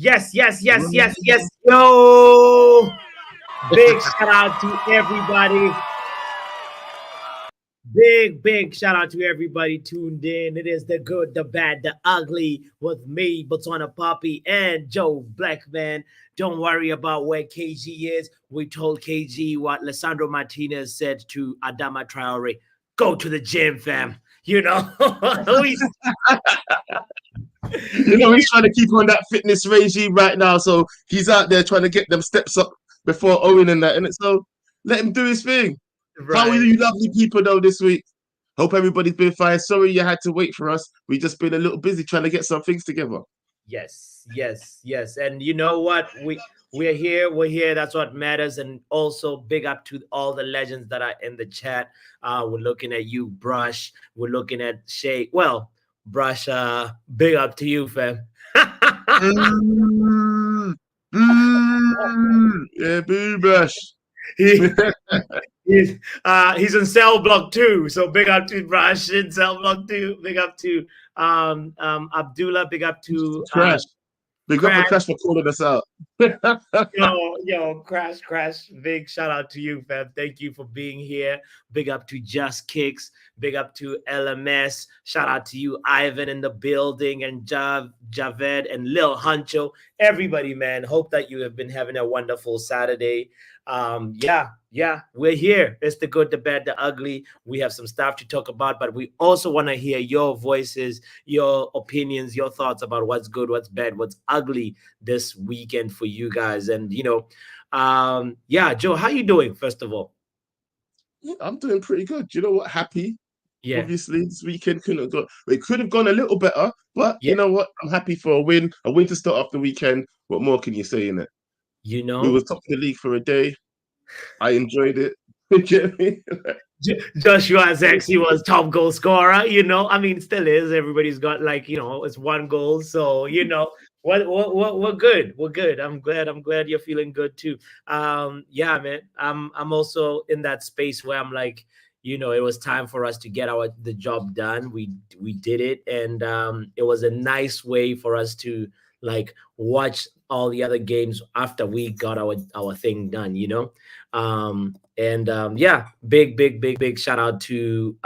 Yes, yes, yes, yes, yes. Yo, big shout out to everybody. Big shout out to everybody tuned in. It is the good, the bad, the ugly with me, Botswana Poppy, and Joe Blackman. Don't worry about where KG is. We told KG what Lissandro Martinez said to Adama Traore. Go to the gym, fam. You know, we He's trying to keep on that fitness regime right now, so he's out there trying to get them steps up before Owen and that, and so let him do his thing. How are right. you, lovely people, though, this week? Hope everybody's been fine. Sorry you had to wait for us. We just been a little busy trying to get some things together. Yes, yes, yes. And you know what? We're here. We're here. That's what matters. And also big up to all the legends that are in the chat. We're looking at you, Brush. We're looking at Shay. Well, Brush, big up to you, fam. Mm, yeah, boo brush. he, he's in cell block 2. So big up to Brush in cell block 2. Big up to Abdullah. Big up to Crash. Big up Crash. to Crash for calling us out. Yo, Crash. Big shout out to you, fam. Thank you for being here. Big up to Just Kicks. Big up to LMS. Shout out to you, Ivan in the building, and Javed and Lil Huncho. Everybody, man. Hope that you have been having a wonderful Saturday. Yeah, we're here. It's the good, the bad, the ugly. We have some stuff to talk about, but we also want to hear your voices, your opinions, your thoughts about what's good, what's bad, what's ugly this weekend for you guys. And yeah, Joe, how you doing? First of all, Yeah, I'm doing pretty good. You know what? Happy. yeah, Obviously, this weekend couldn't have gone. It could have gone a little better, but yeah, you know what? I'm happy for a win to start off the weekend. What more can you say in it? you We know. were top of the league for a day. I enjoyed it. You get me? Joshua Zexi was top goal scorer, I mean, still is. Everybody's got it's 1 goal. So, we're good. We're good. I'm glad you're feeling good too. Yeah, man. I'm also in that space where I'm like, it was time for us to get the job done. We did it, and it was a nice way for us to watch all the other games after we got our thing done. Yeah, big shout out to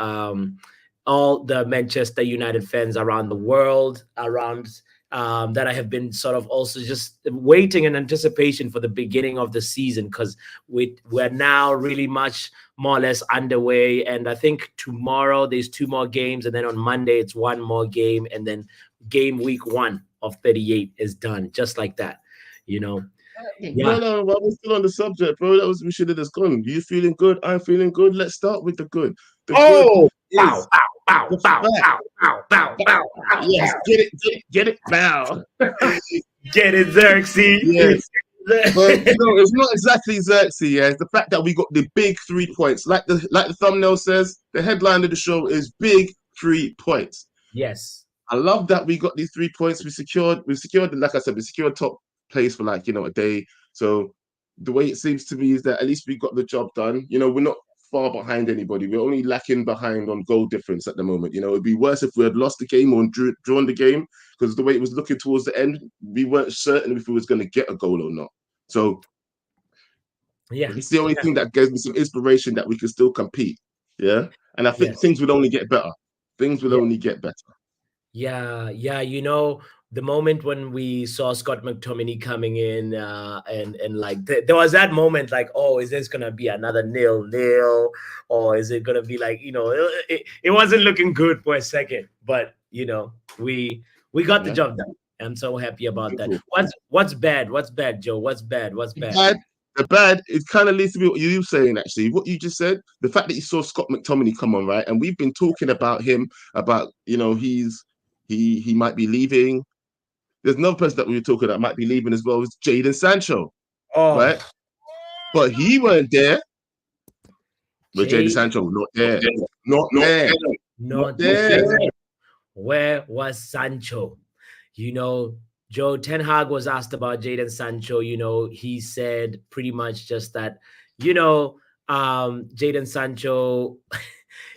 all the Manchester United fans around the world, around that I have been sort of also just waiting in anticipation for the beginning of the season, because we're now really much more or less underway. And I think tomorrow there's 2 more games, and then on Monday it's 1 more game, and then game week 1 of 38 is done, just like that. Yeah. No, while we're still on the subject, bro. We should have just gone. You feeling good? I'm feeling good. Let's start with the good. The good Oh, bow, is bow, the bow, fact. bow, bow, bow, bow, bow, Yes, get it, bow. Get it, Xerxes. Yes. But it's not exactly Xerxes. Yeah, it's the fact that we got the big 3 points. Like the thumbnail says, the headline of the show is big 3 points. Yes. I love that we got these 3 points. We secured, like I said, we secured top place for a day. So the way it seems to me is that at least we got the job done. We're not far behind anybody. We're only lacking behind on goal difference at the moment. It'd be worse if we had lost the game or drawn the game, because the way it was looking towards the end, we weren't certain if we was going to get a goal or not. So yeah, it's the only thing that gives me some inspiration that we can still compete. Yeah. And I think things will only get better. Things will only get better. Yeah. The moment when we saw Scott McTominay coming in, and there was that moment oh, is this gonna be another 0-0, or is it gonna be it wasn't looking good for a second, but we got the job done. I'm so happy about that. What's bad, Joe? What's bad? The bad, it kind of leads to me what you were saying, actually. What you just said, the fact that you saw Scott McTominay come on, right? And we've been talking about him, about, he might be leaving. There's another person that we were talking about might be leaving as well, is Jadon Sancho, right? But he weren't there. But Jadon Sancho, not there. Not there. Where was Sancho? Joe Ten Hag was asked about Jadon Sancho. He said pretty much just that, Jadon Sancho,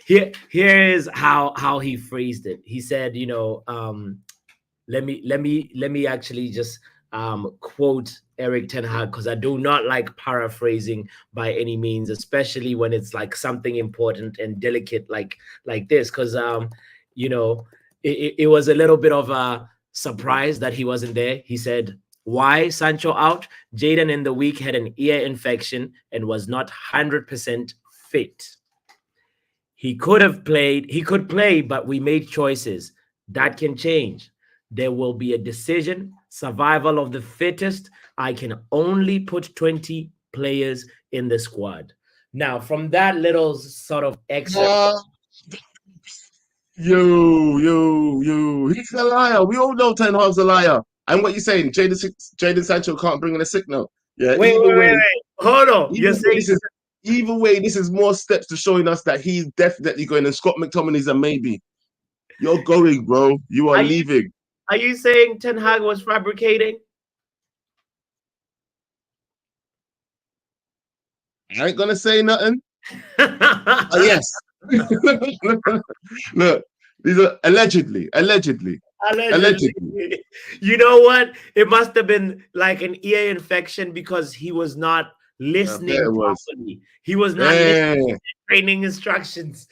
here is how he phrased it. He said, let me actually just quote Eric Ten Hag, because I do not like paraphrasing by any means, especially when it's like something important and delicate like this. Because you know, it was a little bit of a surprise that he wasn't there. He said, "Why Sancho out? Jaden in the week had an ear infection and was not 100% fit. He could play, but we made choices. That can change. There will be a decision, survival of the fittest. I can only put 20 players in the squad." Now, from that little sort of excerpt, He's a liar. We all know Ten Hag's a liar. And what you saying? Jaden Sancho can't bring in a signal. Yeah. wait, hold on. You're saying either way, this is more steps to showing us that he's definitely going, and Scott McTominay's a maybe. You're going, bro. You are leaving. Are you saying Ten Hag was fabricating? I ain't gonna say nothing. Yes. Look, these are allegedly. You know what? It must have been like an ear infection because he was not listening properly. He was not listening to training instructions.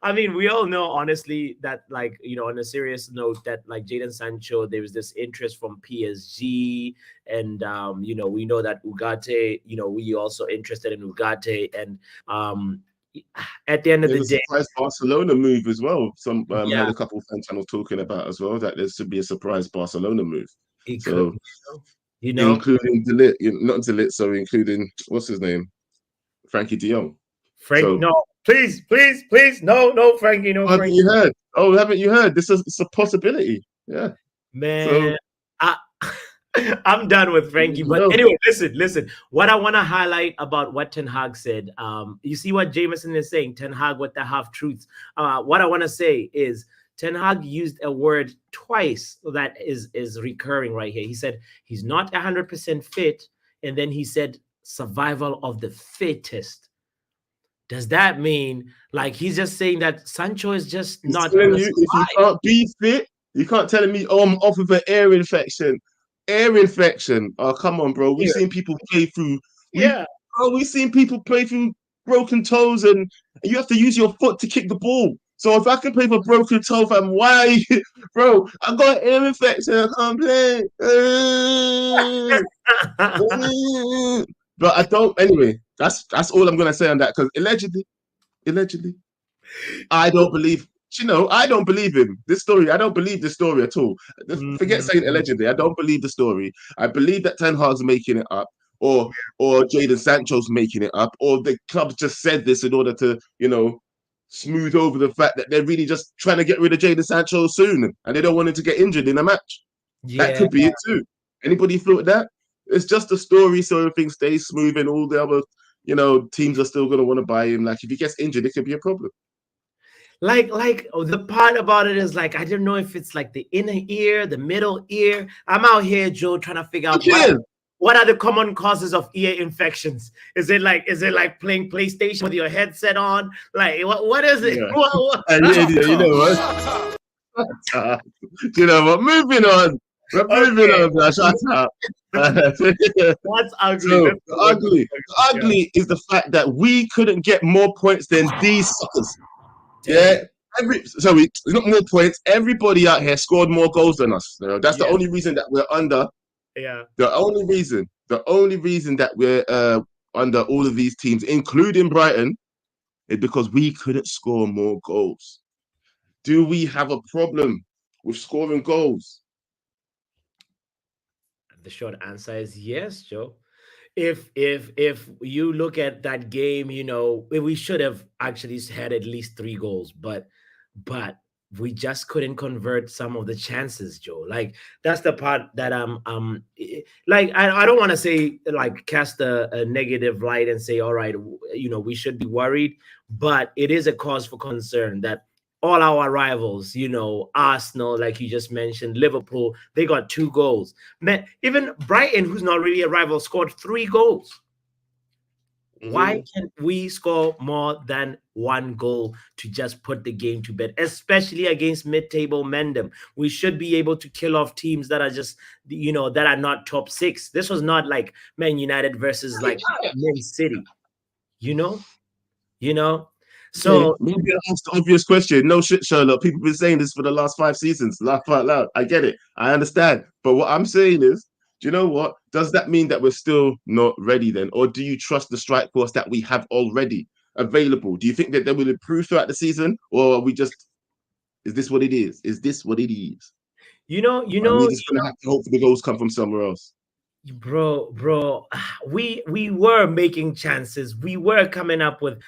I mean, we all know honestly that, like, on a serious note, that like Jaden Sancho, there was this interest from PSG, and we know that Ugarte, we also interested in Ugarte, and at the end of the day, surprise Barcelona move as well. Some had a couple of fan channels talking about as well that there should be a surprise Barcelona move. Including De Ligt, not De Ligt, sorry, including what's his name, Frankie De Jong. No, please, no, Frankie, no. Haven't you heard? Oh, haven't you heard? It's a possibility. Yeah, man. I'm done with Frankie. But anyway, listen. What I want to highlight about what Ten Hag said, you see what Jameson is saying, Ten Hag with the half truths. What I want to say is Ten Hag used a word twice that is recurring right here. He said he's not 100% fit, and then he said survival of the fittest. Does that mean like he's just saying that Sancho is just not? If you can't be fit, you can't tell me, oh, I'm off with an ear infection. Air infection. Oh, come on, bro. We've seen people play through. We've seen people play through broken toes, and you have to use your foot to kick the ball. So if I can play for broken toe, fam, why, bro? I got an ear infection. I can't play. But I don't. Anyway, that's all I'm gonna say on that, because allegedly, I don't believe. I don't believe him. This story, I don't believe this story at all. Forget saying allegedly. I don't believe the story. I believe that Ten Hag's making it up, or Jaden Sancho's making it up, or the club just said this in order to, smooth over the fact that they're really just trying to get rid of Jaden Sancho soon, and they don't want him to get injured in a match. Yeah. That could be it too. Anybody thought that? It's just a story, so everything stays smooth, and all the other, teams are still going to want to buy him. Like, if he gets injured, it could be a problem. Like the part about it is like, I don't know if it's like the inner ear, the middle ear. I'm out here, Joe, trying to figure out what are the common causes of ear infections. Is it like playing PlayStation with your headset on? Like what is it? Yeah. You know what? Moving on. We're moving on. Shut up. What's ugly? Ugly is the fact that we couldn't get more points than these suckers. Yeah, not more points. Everybody out here scored more goals than us. That's the only reason that we're under. Yeah. The only reason that we're under all of these teams, including Brighton, is because we couldn't score more goals. Do we have a problem with scoring goals? The short answer is yes, Joe. If you look at that game, we should have actually had at least 3 goals, but we just couldn't convert some of the chances, Joe. Like, that's the part that like, I don't want to say like cast a negative light and say, all right, we should be worried, but it is a cause for concern that all our rivals, Arsenal, like you just mentioned, Liverpool, they got 2 goals. Man, even Brighton, who's not really a rival, scored 3 goals. Why can't we score more than one goal to just put the game to bed, especially against mid-table Mendham? We should be able to kill off teams that are just, that are not top six. This was not like Man United versus like Man City, you know, you know. So maybe I asked the obvious question. No shit, Sherlock. People have been saying this for the last 5 seasons. Laugh out loud. I get it. I understand. But what I'm saying is, do you know what? Does that mean that we're still not ready then? Or do you trust the strike force that we have already available? Do you think that they will improve throughout the season? Or are we just, is this what it is? Is this what it is? We're just going to have to hope for the goals come from somewhere else. Bro, we were making chances. We were coming up with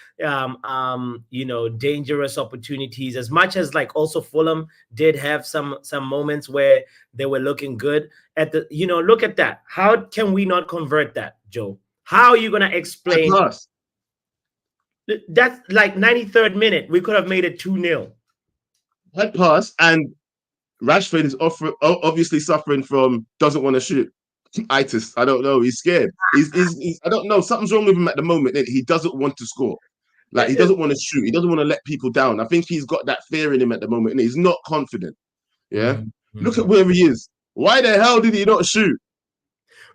dangerous opportunities, as much as like also Fulham did have some moments where they were looking good at the, look at that. How can we not convert that, Joe? How are you going to explain that's like 93rd minute? We could have made it 2-0. Head pass, and Rashford is obviously suffering from doesn't want to shoot. Itis, I don't know. He's scared. He's I don't know. Something's wrong with him at the moment. He doesn't want to score. Like, he doesn't want to shoot. He doesn't want to let people down. I think he's got that fear in him at the moment, and he's not confident. Yeah. Mm-hmm. Look at where he is. Why the hell did he not shoot?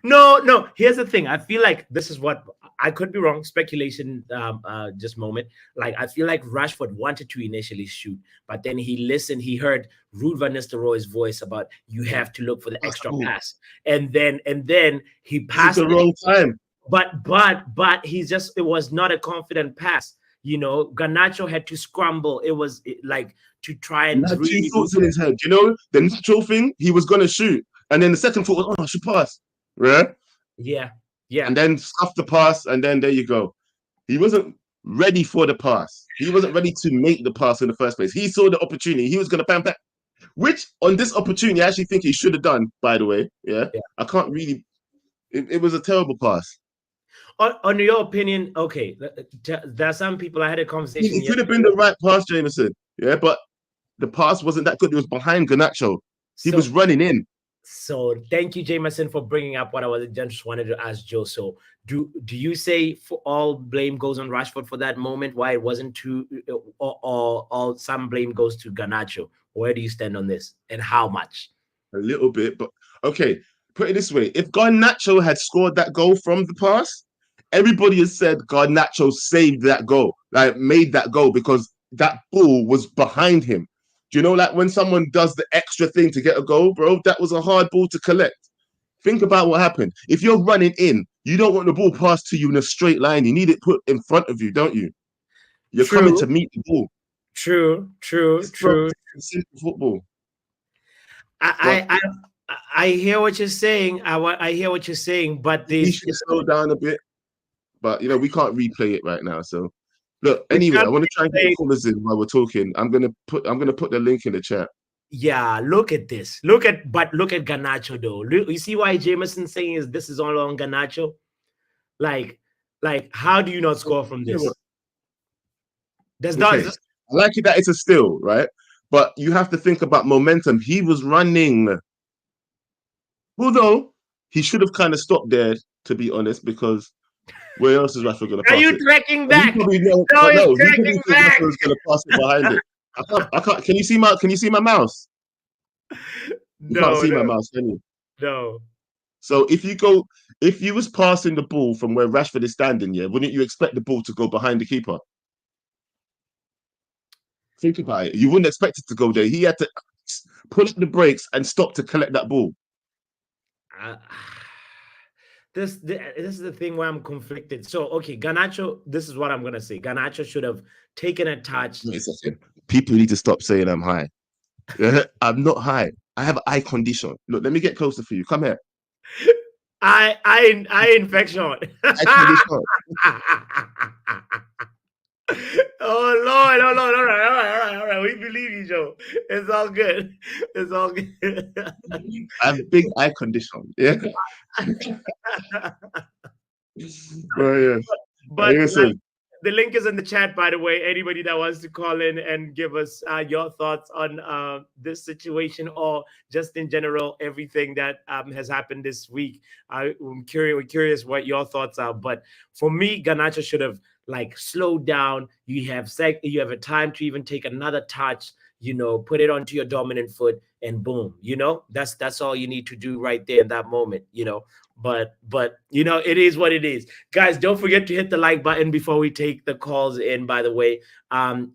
No. Here's the thing. I feel like this is what I could be wrong. Speculation, just moment. Like, I feel like Rashford wanted to initially shoot, but then he listened. He heard Ruud van Nistelrooy's voice about you have to look for the extra pass, and then he passed the wrong time. But it was not a confident pass. Garnacho had to scramble. It was like to try and really 2 thoughts in his head. The natural thing, he was gonna shoot, and then the second thought was, I should pass. Right? Yeah. And then scuff the pass, and then there you go. He wasn't ready for the pass. He wasn't ready to make the pass in the first place. He saw the opportunity. He was going to bam, which on this opportunity, I actually think he should have done, by the way. Yeah. I can't really. It was a terrible pass. On your opinion, okay, there are some people, I had a conversation. It could have been the right pass, Jameson. Yeah, but the pass wasn't that good. It was behind Garnacho. He was running in. So thank you, Jameson, for bringing up what I just wanted to ask Joe. So do you say for all blame goes on Rashford for that moment, why it wasn't too, or some blame goes to Garnacho? Where do you stand on this, and how much? A little bit, but okay. Put it this way: if Garnacho had scored that goal from the pass, everybody has said Garnacho saved that goal, like made that goal, because that ball was behind him. Do you know, like when someone does the extra thing to get a goal, bro, that was a hard ball to collect. Think about what happened. If you're running in, you don't want the ball passed to you in a straight line. You need it put in front of you, don't you? You're coming to meet the ball. True. Simple football. I hear what you're saying. I hear what you're saying, but you should slow down a bit. But we can't replay it right now, so. Look, anyway, I want to try and get callers in while we're talking. I'm gonna put the link in the chat. Yeah, look at this. Look at Garnacho though. You see why Jameson's saying this is all on Garnacho? Like, how do you not score from this? I like it that it's a still, right? But you have to think about momentum. He was running. Although he should have kind of stopped there, to be honest, because where else is Rashford going to pass? Are you tracking back? No, he's tracking back. Rashford's going to pass it behind it. I can't. Can you see my mouse? You can't see my mouse, can you? No. So if you was passing the ball from where Rashford is standing, wouldn't you expect the ball to go behind the keeper? Think about it. You wouldn't expect it to go there. He had to pull up the brakes and stop to collect that ball. This is the thing where I'm conflicted. So, okay, Garnacho, this is what I'm going to say. Garnacho should have taken a touch. Wait a second. People need to stop saying I'm high. I'm not high. I have eye condition. Look, let me get closer for you. Come here. Eye infection. Eye condition. Oh Lord, all right. We believe you, Joe. It's all good. I have big eye condition. Yeah. Well, yeah. But The link is in the chat, by the way. Anybody that wants to call in and give us your thoughts on this situation or just in general, everything that has happened this week. I'm curious. We're curious what your thoughts are. But for me, Garnacho should have like slowed down. You have a time to even take another touch. Put it onto your dominant foot, and boom. That's all you need to do right there in that moment. But it is what it is. Guys, don't forget to hit the like button before we take the calls in, by the way.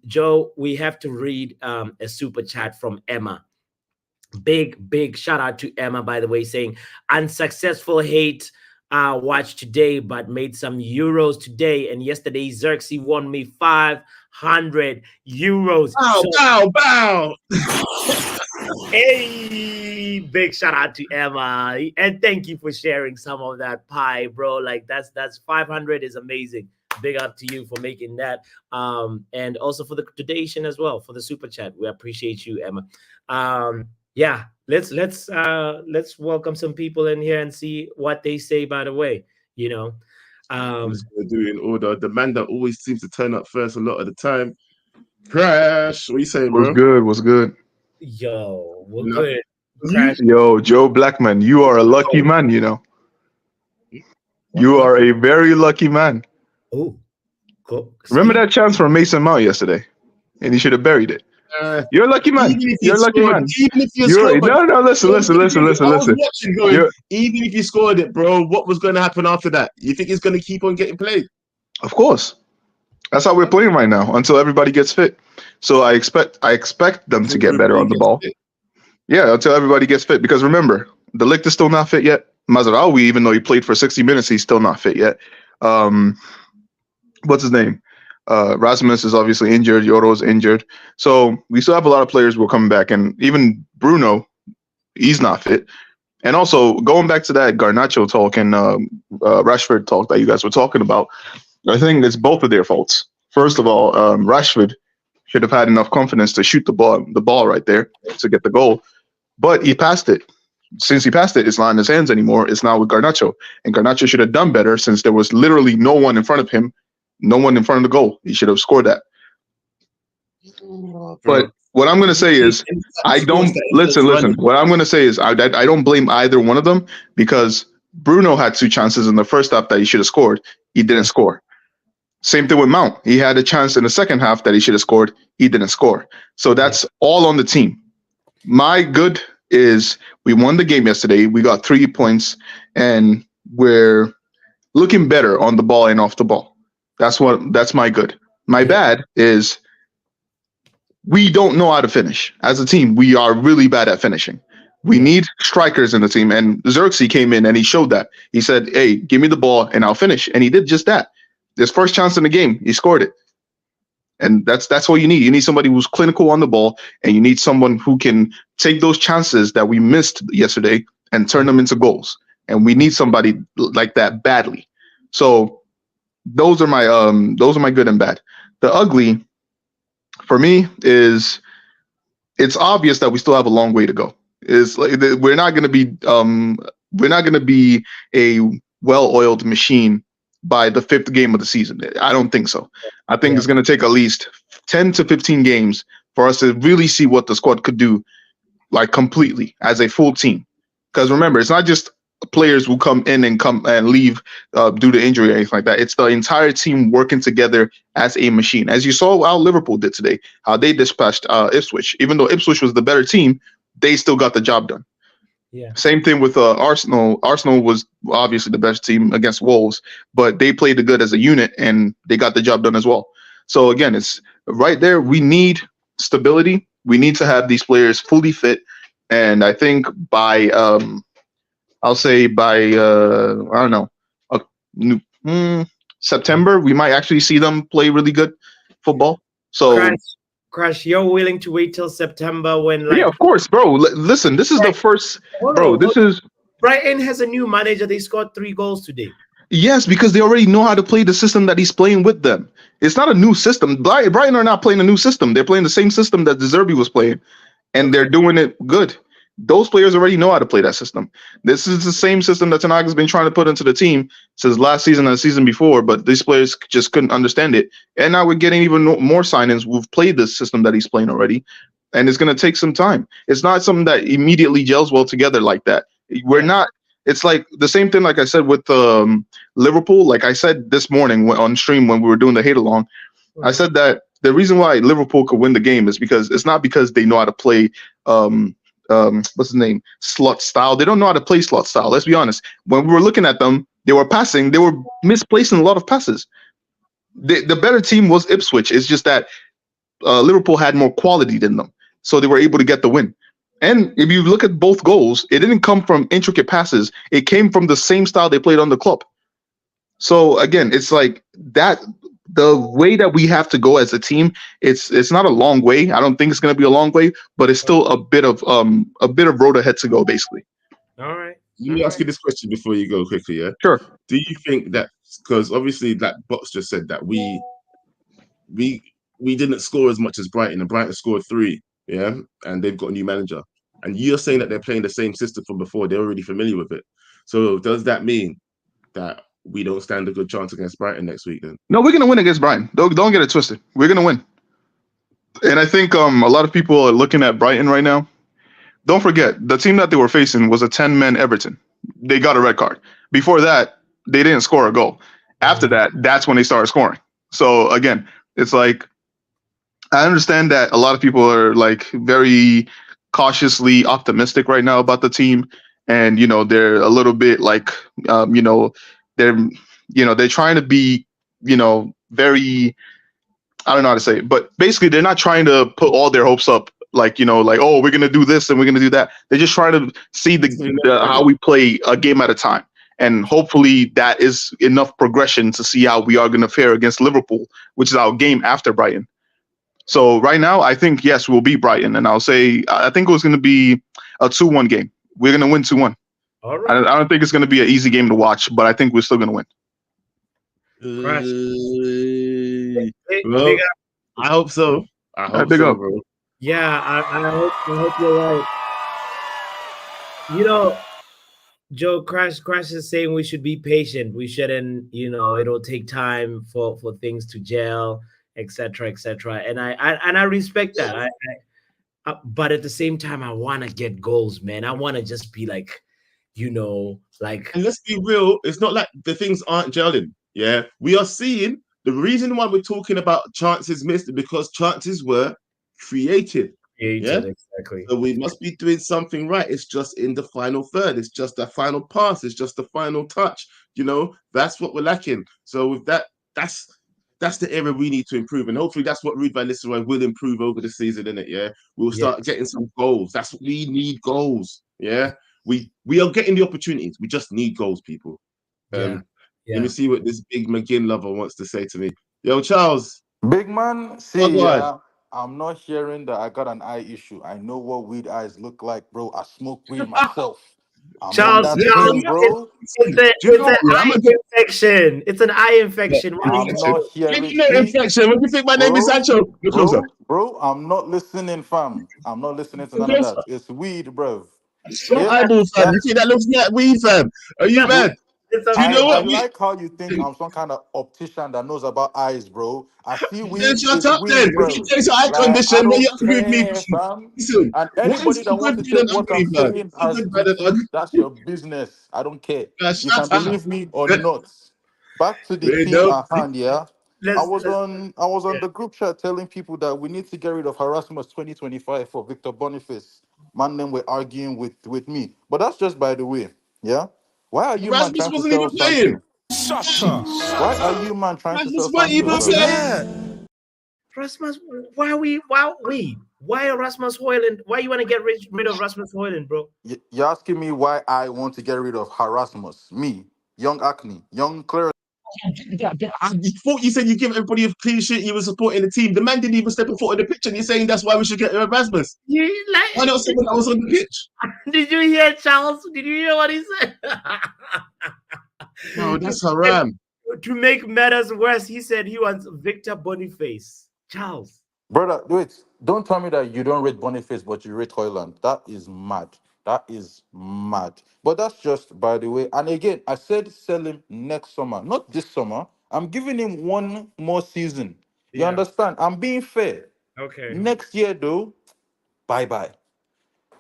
Joe, we have to read a super chat from Emma. Big shout out to Emma, by the way, saying unsuccessful hate watch today, but made some euros today. And yesterday, Xerxes won me 500 euros. Bow. Hey, big shout out to Emma, and thank you for sharing some of that pie, bro. Like that's 500 is amazing. Big up to you for making that, and also for the donation as well, for the super chat. We appreciate you, Emma. Yeah, let's welcome some people in here and see what they say. By the way, I'm just gonna do it in order. The man that always seems to turn up first a lot of the time. Crash, what you saying, bro? What's good? Yo, we're good. Yo, Joe Blackman, you are a lucky man, You are a very lucky man. Oh, cool. Remember that chance from Mason Mount yesterday? And he should have buried it. You're a lucky man. You're a lucky man. Even if you scored, no, listen. Even if you scored it, bro, what was going to happen after that? You think he's going to keep on getting played? Of course. That's how we're playing right now until everybody gets fit. So I expect them to get better on the ball. Yeah, until everybody gets fit. Because remember, De Ligt is still not fit yet. Mazraoui, even though he played for 60 minutes, he's still not fit yet. What's his name? Rasmus is obviously injured. Yoro's injured. So we still have a lot of players who are coming back. And even Bruno, he's not fit. And also, going back to that Garnacho talk and Rashford talk that you guys were talking about, I think it's both of their faults. First of all, Rashford should have had enough confidence to shoot the ball right there to get the goal. But he passed it. Since he passed it, it's not in his hands anymore. It's now with Garnacho. And Garnacho should have done better since there was literally no one in front of him, no one in front of the goal. He should have scored that. But what I'm going to say is, I don't listen. What I'm going to say is, I don't blame either one of them because Bruno had 2 chances in the first half that he should have scored. He didn't score. Same thing with Mount. He had a chance in the second half that he should have scored. He didn't score. So that's all on the team. My good is we won the game yesterday. We got 3 points, and we're looking better on the ball and off the ball. That's my good. My bad is we don't know how to finish. As a team, we are really bad at finishing. We need strikers in the team, and Xerxes came in and he showed that. He said, hey, give me the ball and I'll finish. And he did just that. His first chance in the game, he scored it. And that's what you need. You need somebody who's clinical on the ball, and you need someone who can take those chances that we missed yesterday and turn them into goals. And we need somebody like that badly. So those are my good and bad. The ugly for me is it's obvious that we still have a long way to go. Is like we're not going to be a well-oiled machine by the 5th game of the season. I don't think so. I think it's going to take at least 10 to 15 games for us to really see what the squad could do, like completely as a full team. Because remember, it's not just players who come in and leave due to injury or anything like that. It's the entire team working together as a machine. As you saw how Liverpool did today, how they dispatched Ipswich. Even though Ipswich was the better team, they still got the job done. Yeah. Same thing with Arsenal. Arsenal was obviously the best team against Wolves, but they played the good as a unit and they got the job done as well. So again, it's right there. We need stability. We need to have these players fully fit. And I think by September, we might actually see them play really good football. So Crash, you're willing to wait till September when? Yeah, of course, bro. Listen, this is the first, bro. This is Brighton has a new manager. They scored 3 goals today. Yes, because they already know how to play the system that he's playing with them. It's not a new system. Brighton are not playing a new system. They're playing the same system that De Zerbi was playing, and they're doing it good. Those players already know how to play that system. This is the same system that Tanaka's been trying to put into the team since last season and the season before, but these players just couldn't understand it. And now we're getting even more signings who've played this system that he's playing already, and it's going to take some time. It's not something that immediately gels well together like that. We're not. It's like the same thing, like I said with Liverpool. Like I said this morning on stream when we were doing the hate along, I said that the reason why Liverpool could win the game is because it's not because they know how to play what's his name, slot style. They don't know how to play slot style. Let's be honest. When we were looking at them, they were passing. They were misplacing a lot of passes. The better team was Ipswich. It's just that Liverpool had more quality than them, so they were able to get the win. And if you look at both goals, it didn't come from intricate passes. It came from the same style they played on the club. So again, it's like that. The way that we have to go as a team, it's not a long way. I don't think it's going to be a long way, but it's still a bit of road ahead to go, basically. All right. Let me ask you this question before you go quickly. Yeah. Sure. Do you think that because obviously that box just said that we didn't score as much as Brighton, and Brighton scored 3, yeah, and they've got a new manager, and you're saying that they're playing the same system from before, they're already familiar with it. So does that mean that we don't stand a good chance against Brighton next week then? No, we're gonna win against Brighton. Don't get it twisted. We're gonna win. And I think a lot of people are looking at Brighton right now. Don't forget, the team that they were facing was a 10-man Everton. They got a red card. Before that, they didn't score a goal. After that, that's when they started scoring. So again, it's like I understand that a lot of people are like very cautiously optimistic right now about the team, and they're a little bit like they're trying to be very, I don't know how to say it, but basically they're not trying to put all their hopes up like oh, we're gonna do this and we're gonna do that. They're just trying to see how we play a game at a time, and hopefully that is enough progression to see how we are gonna fare against Liverpool, which is our game after Brighton. So right now, I think yes, we'll beat Brighton, and I'll say I think it was gonna be a 2-1 game. We're gonna win 2-1. All right. I don't think it's gonna be an easy game to watch, but I think we're still gonna win. Well, I hope so. I hope so, bro. Yeah, I hope you're right. Joe, Crash is saying we should be patient. We shouldn't, it'll take time for things to gel, etc., etc. And I respect that. But at the same time, I want to get goals, man. I want to just be like, like. And let's be real. It's not like the things aren't gelling. Yeah, we are seeing the reason why we're talking about chances missed is because chances were created. Yeah, exactly. So we must be doing something right. It's just in the final third. It's just the final pass. It's just the final touch. That's what we're lacking. So with that, that's the area we need to improve, and hopefully that's what Ruud van Nistelrooy will improve over the season, innit? Yeah, we'll start getting some goals. That's what we need, goals. Yeah, we are getting the opportunities. We just need goals, people. Let me see what this big McGinn lover wants to say to me. Yo, Charles. Big man, I'm not hearing that I got an eye issue. I know what weed eyes look like, bro. I smoke weed myself. Charles, bro. It's an eye infection. It's an eye infection. I'm not hearing infection. What do you think my name is, Sancho? Look closer. Bro, I'm not listening, fam. I'm not listening to none of that. It's weed, bro. Eyeball, fam. You think that looks like weed, fam? Are you mad? I like how you think I'm some kind of optician that knows about eyes, bro. I see weed. Then shut up, then. If you take your eye condition, then you have to be with me. Listen, and anybody that wants to take what I'm saying as that's your business. I don't care. You can believe me or not. Back to the team at hand, yeah. I was on the group chat telling people that we need to get rid of Erasmus 2025 for Victor Boniface. Man, then we're arguing with me. But that's just by the way, yeah. Why are you man trying to sell something? Why are you man trying to sell something? Rasmus, why Rasmus Højlund? Why you want to get rid of Rasmus Højlund, bro? You're asking me why I want to get rid of Erasmus. Me, young Acne, young Clear. I thought you said you give everybody a clean sheet. You were supporting the team. The man didn't even step a foot in the pitch, and you're saying that's why we should get Erasmus. Why not someone that was on the pitch? Did you hear Charles? Did you hear what he said? No, that's haram. To make matters worse, he said he wants Victor Boniface. Charles, brother, wait. Don't tell me that you don't rate Boniface, but you rate Hoyland. That is mad. That is mad. But that's just by the way. And again, I said sell him next summer, not this summer. I'm giving him one more season. You understand? I'm being fair. Okay. Next year, though, bye bye.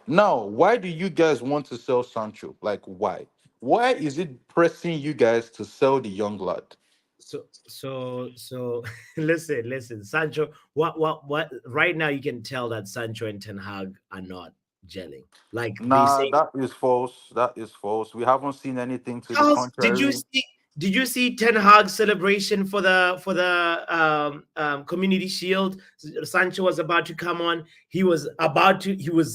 Now, why do you guys want to sell Sancho? Like, why? Why is it pressing you guys to sell the young lad? So listen, Sancho, what right now you can tell that Sancho and Ten Hag are not gelling. Like they Nah, say, that is false. That is false. We haven't seen anything to the Charles, contrary. did you see Ten Hag's celebration for the community shield? Sancho was about to come on. He was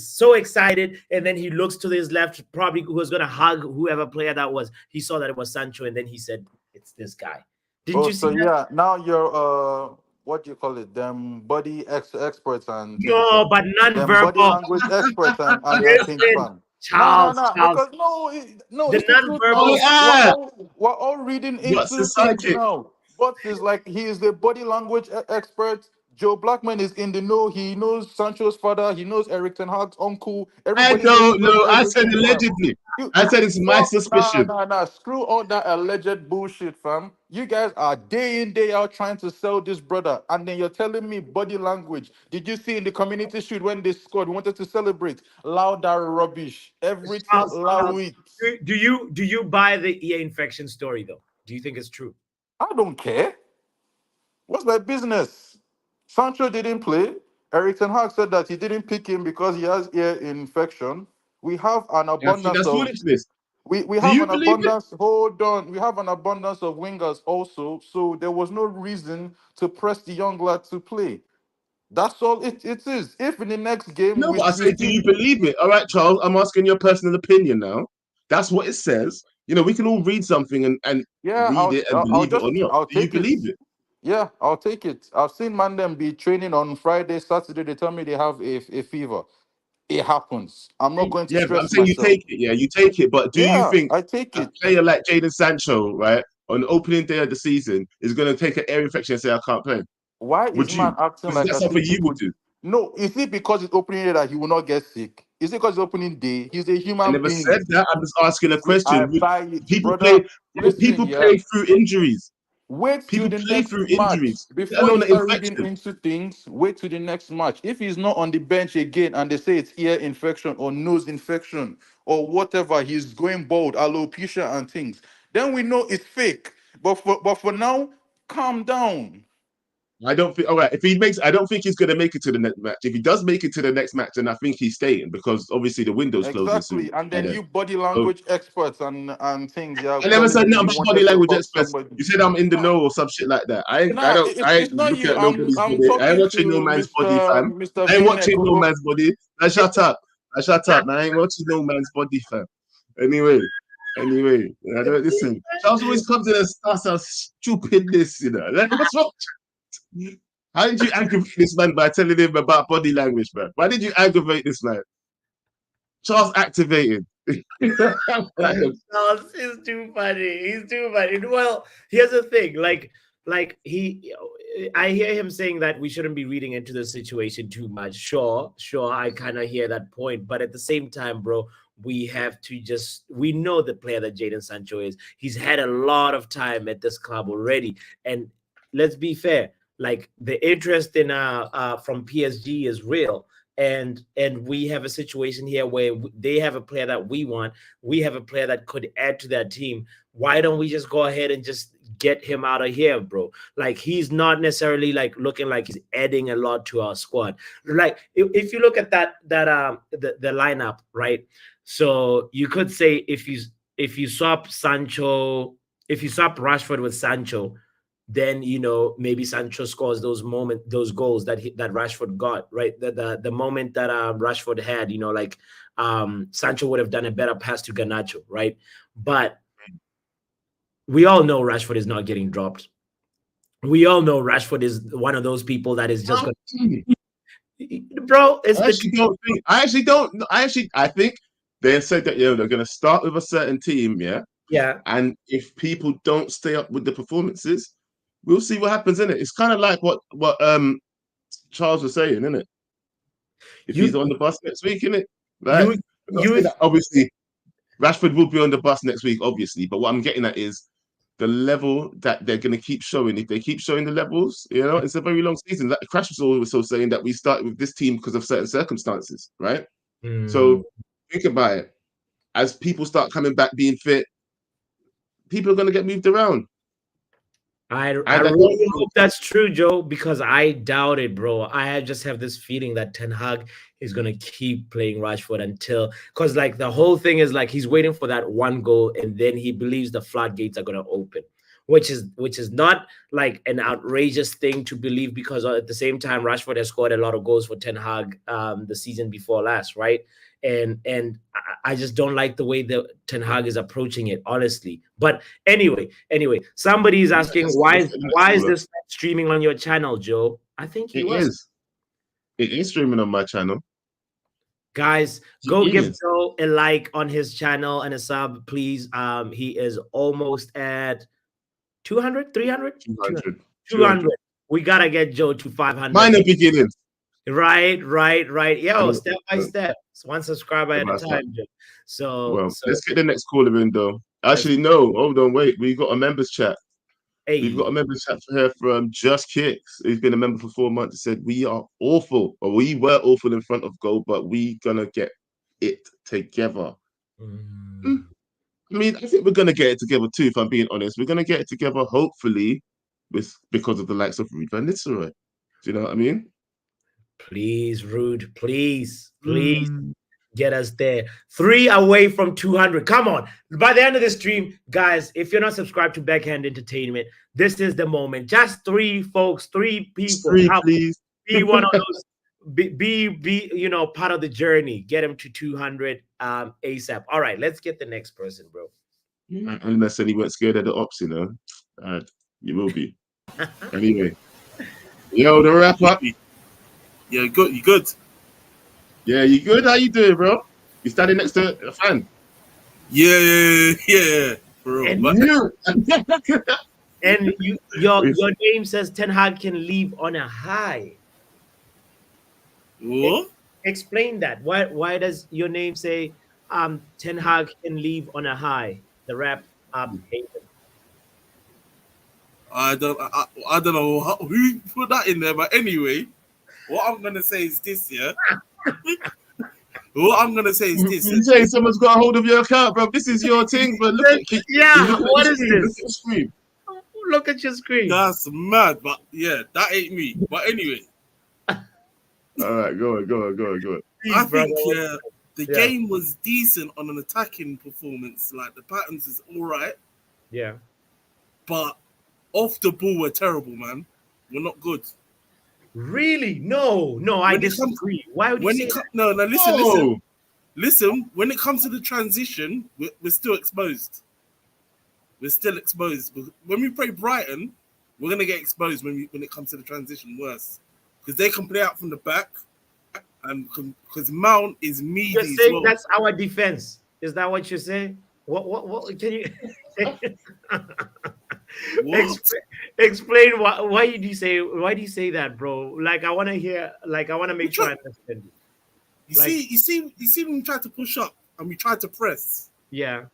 so excited, and then he looks to his left, probably who was gonna hug whoever player that was. He saw that it was Sancho, and then he said, "It's this guy." Didn't Oh, you see so that? yeah, now you're what do you call it? Them body experts and things, No, but them body non-verbal. language experts and things, Listen, fam. No, no, Charles, no, Charles, because no, no, the it's the truth Oh non-verbal. now. We're yeah, all we're all reading what's the into things psychic? now. But is like he is the body language expert. Joe Blackman is in the know. He knows Sancho's father. He knows Eric Ten Hag's uncle. I Everybody don't knows know. I said everything, fam. allegedly. You I said it's my fuck nah suspicion. nah nah. Screw all that alleged bullshit, fam. You guys are day in, day out trying to sell this brother, and then you're telling me body language. Did you see in the community shoot when they scored? We wanted to celebrate. Louder rubbish. Everything Charles, loud it. do you buy the ear infection story though? Do you think it's true? I don't care. What's my business? Sancho didn't play. Eric Ten Hag said that he didn't pick him because he has ear infection. We have an I think abundance that's of foolishness. we Do have you an believe it? abundance. Hold on, we have an abundance of wingers also. So there was no reason to press the young lad to play. That's all it is. If in the next game No, we, but I we say, do still you believe it? All right, Charles, I'm asking your personal opinion now. That's what it says. You know, we can all read something and yeah, read it and I'll believe it or just not. I'll Do you take it. believe it? Yeah, I'll take it. I've seen Mandem be training on Friday, Saturday. They tell me they have a fever. It happens. I'm not going to Yeah, but I'm stress saying you myself. take it. Yeah, you take it. But do you Yeah, think I take a it. player like Jadon Sancho, right, on the opening day of the season, is going to take an ear infection and say, I can't play? Why is Would you? man acting Is like that as something if you would people? do? No, is it because it's opening day that he will not get sick? Is it because it's opening day? He's a I human never said being. that. I'm just asking a I question. buy it, People brother. play. Listen, People yeah. play through injuries. Wait till People the play next through match injuries, let before alone you the start reading infection. into things. Wait till the next match. If he's not on the bench again and they say it's ear infection or nose infection or whatever, he's going bald, alopecia and things. Then we know it's fake. But for now, calm down. I don't think. All right, if he makes, I don't think he's going to make it to the next match. If he does make it to the next match, then I think he's staying because obviously the window's closing soon. Exactly. And And then then, you body so language experts and things, yeah, I never telling said me nothing you about body wanted to language hug experts. somebody. You said I'm in the Nah, know or some shit like that. I ain't. I nah, don't. I it's ain't not looking you. at I'm nobody's I'm body. I ain't talking watching no to man's body, fam. Mr. I ain't V-neck. watching no man's body. Now shut up. Now shut up. Now I ain't watching no man's body, fam. Anyway. Anyway, I don't listen. Charles always comes in and starts out stupidness, you know. Like, what's wrong? How did you aggravate this man by telling him about body language, man? Why did you aggravate this man? Charles activated. Charles is too funny. He's too funny. Well, here's the thing. Like I hear him saying that we shouldn't be reading into the situation too much. Sure, I kind of hear that point, but at the same time, bro, we have to we know the player that Jadon Sancho is. He's had a lot of time at this club already, and let's be fair. Like the interest in from PSG is real, and we have a situation here where they have a player that we want, we have a player that could add to that team. Why don't we just go ahead and just get him out of here, bro? Like he's not necessarily like looking like he's adding a lot to our squad. Like if you look at the lineup, right? So you could say if you swap Sancho, if you swap Rashford with Sancho, then maybe Sancho scores those goals that Rashford got, right? The moment that Rashford had, like Sancho would have done a better pass to Garnacho, right? But we all know Rashford is not getting dropped. We all know Rashford is one of those people that is just going to, bro. I think they said that they're going to start with a certain team, yeah. Yeah. And if people don't stay up with the performances, we'll see what happens in it. It's kind of like what Charles was saying, isn't it? if he's on the bus next week, innit? Like, obviously, Rashford will be on the bus next week, obviously. But what I'm getting at is the level that they're going to keep showing. If they keep showing the levels, you know, it's a very long season. Like Crash was also saying that we started with this team because of certain circumstances, right? So think about it. As people start coming back being fit, people are going to get moved around. I really hope that's true, Joe, because I doubt it, bro. I just have this feeling that Ten Hag is going to keep playing Rashford until, because like the whole thing is like he's waiting for that one goal and then he believes the floodgates are going to open, which is not like an outrageous thing to believe, because at the same time Rashford has scored a lot of goals for Ten Hag the season before last, right? And I just don't like the way the Ten Hag is approaching it, honestly. But anyway, somebody is asking why is this streaming on your channel, Joe? I think it is streaming on my channel. Guys, go give Joe a like on his channel and a sub, please. He is almost at 200, 300? 200. We gotta get Joe to 500. Minor beginnings. Right. Yo, step by step. One subscriber at a time, Joe. So let's get the next caller in, though. Actually, no, hold on, wait. We've got a members chat. Hey. We've got a members chat here from Just Kicks. He's been a member for 4 months. He said, we are awful, or we were awful in front of goal, but we gonna get it together. I mean, I think we're gonna get it together too, if I'm being honest. We're gonna get it together, hopefully, because of the likes of Ruud van Nistelrooy. Do you know what I mean? Please, Ruud, please get us there. 3 away from 200. Come on. By the end of the stream, guys, if you're not subscribed to Backhand Entertainment, this is the moment. Just 3 folks, 3 people. 3, please. Be one of those. Be you know, part of the journey. Get him to 200 ASAP. All right, let's get the next person, bro. Unless he weren't scared of the ops, you know. You will be. Anyway. Yo, the wrap up. Yeah, good. You good? Yeah, you good? How you doing, bro? You standing next to a fan? Yeah. For real. And your name says Ten Hag can leave on a high. What? Explain that. Why does your name say Ten Hag can leave on a high? The wrap up. I don't know who put that in there, but anyway. What I'm gonna say is this, yeah. What I'm gonna say is this. You say someone's got a hold of your account, bro. This is your thing, but look at what is this? Look at your screen. That's mad, but yeah, that ain't me. But anyway. All right, go on. I think the game was decent on an attacking performance. Like the patterns is all right. Yeah. But off the ball, we're terrible, man. We're not good. Really? No, I disagree. Why would you say that? No, listen. When it comes to the transition, we're still exposed. We're still exposed. When we play Brighton, we're gonna get exposed when it comes to the transition worse, because they can play out from the back, and because Mount is meaty. You're saying that's our defense. Is that what you're saying? What can you? Explain why do you say that, bro? Like I want to hear. Like I want to make sure I understand. You see when we try to push up and we try to press. Yeah.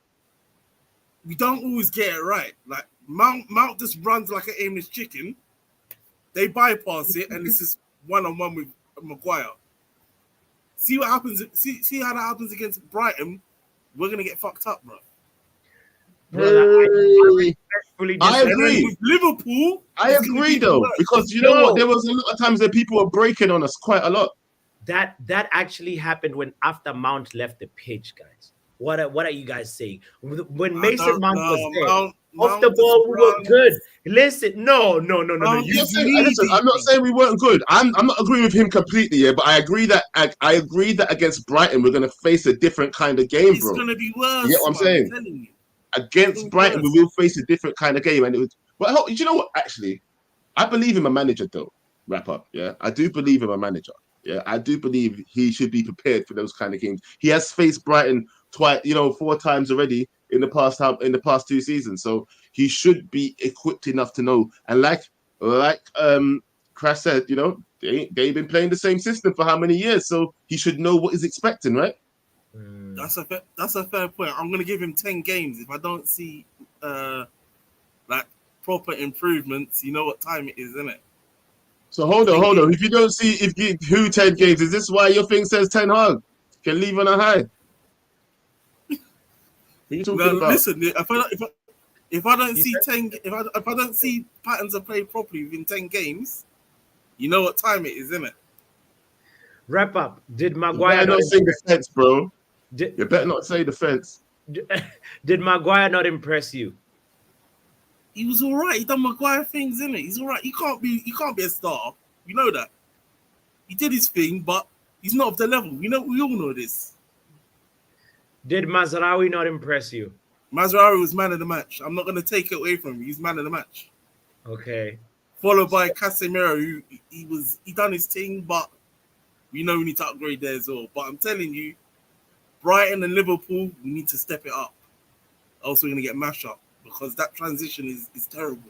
We don't always get it right. Like Mount just runs like an aimless chicken. They bypass it and it's just 1-on-1 with Maguire. See what happens. See how that happens against Brighton. We're gonna get fucked up, bro. I agree. With Liverpool, I agree though, because you know what? There was a lot of times that people were breaking on us quite a lot. That actually happened when after Mount left the pitch, guys. What are you guys saying? When Mason Mount was there, off the ball, we were good. Listen, no. Listen, I'm not saying we weren't good. I'm not agreeing with him completely, yeah. But I agree that against Brighton, we're gonna face a different kind of game, bro. It's gonna be worse. You get what I'm saying? Against Brighton, we will face a different kind of game, and it was. Well, you know what? Actually, I believe in my manager, though. Wrap up, yeah. I do believe in my manager. Yeah, I do believe he should be prepared for those kind of games. He has faced Brighton 4 times already in the past 2 seasons, so he should be equipped enough to know. And like Crash said, they've been playing the same system for how many years? So he should know what he's expecting, right? That's a fair point. I'm gonna give him 10 games. If I don't see like proper improvements, you know what time it is, isn't it? So hold on. If you don't see who 10 games, is this why your thing says 10 hard? Can leave on a high. What are you talking about? Listen, if I don't see 10, if I don't see patterns of play properly within 10 games, you know what time it is, isn't it? Wrap up. Did Maguire not say defense, bro? You better not say defense. Did Maguire not impress you? He was all right. He done Maguire things, innit? He's all right. He can't be a star. You know that. He did his thing, but he's not of the level. We all know this. Did Mazraoui not impress you? Mazraoui was man of the match. I'm not going to take it away from him. He's man of the match. Okay. Followed by Casemiro, who he done his thing, but we know we need to upgrade there as well. But I'm telling you, Brighton and Liverpool, we need to step it up. Else we're going to get mashed up because that transition is terrible.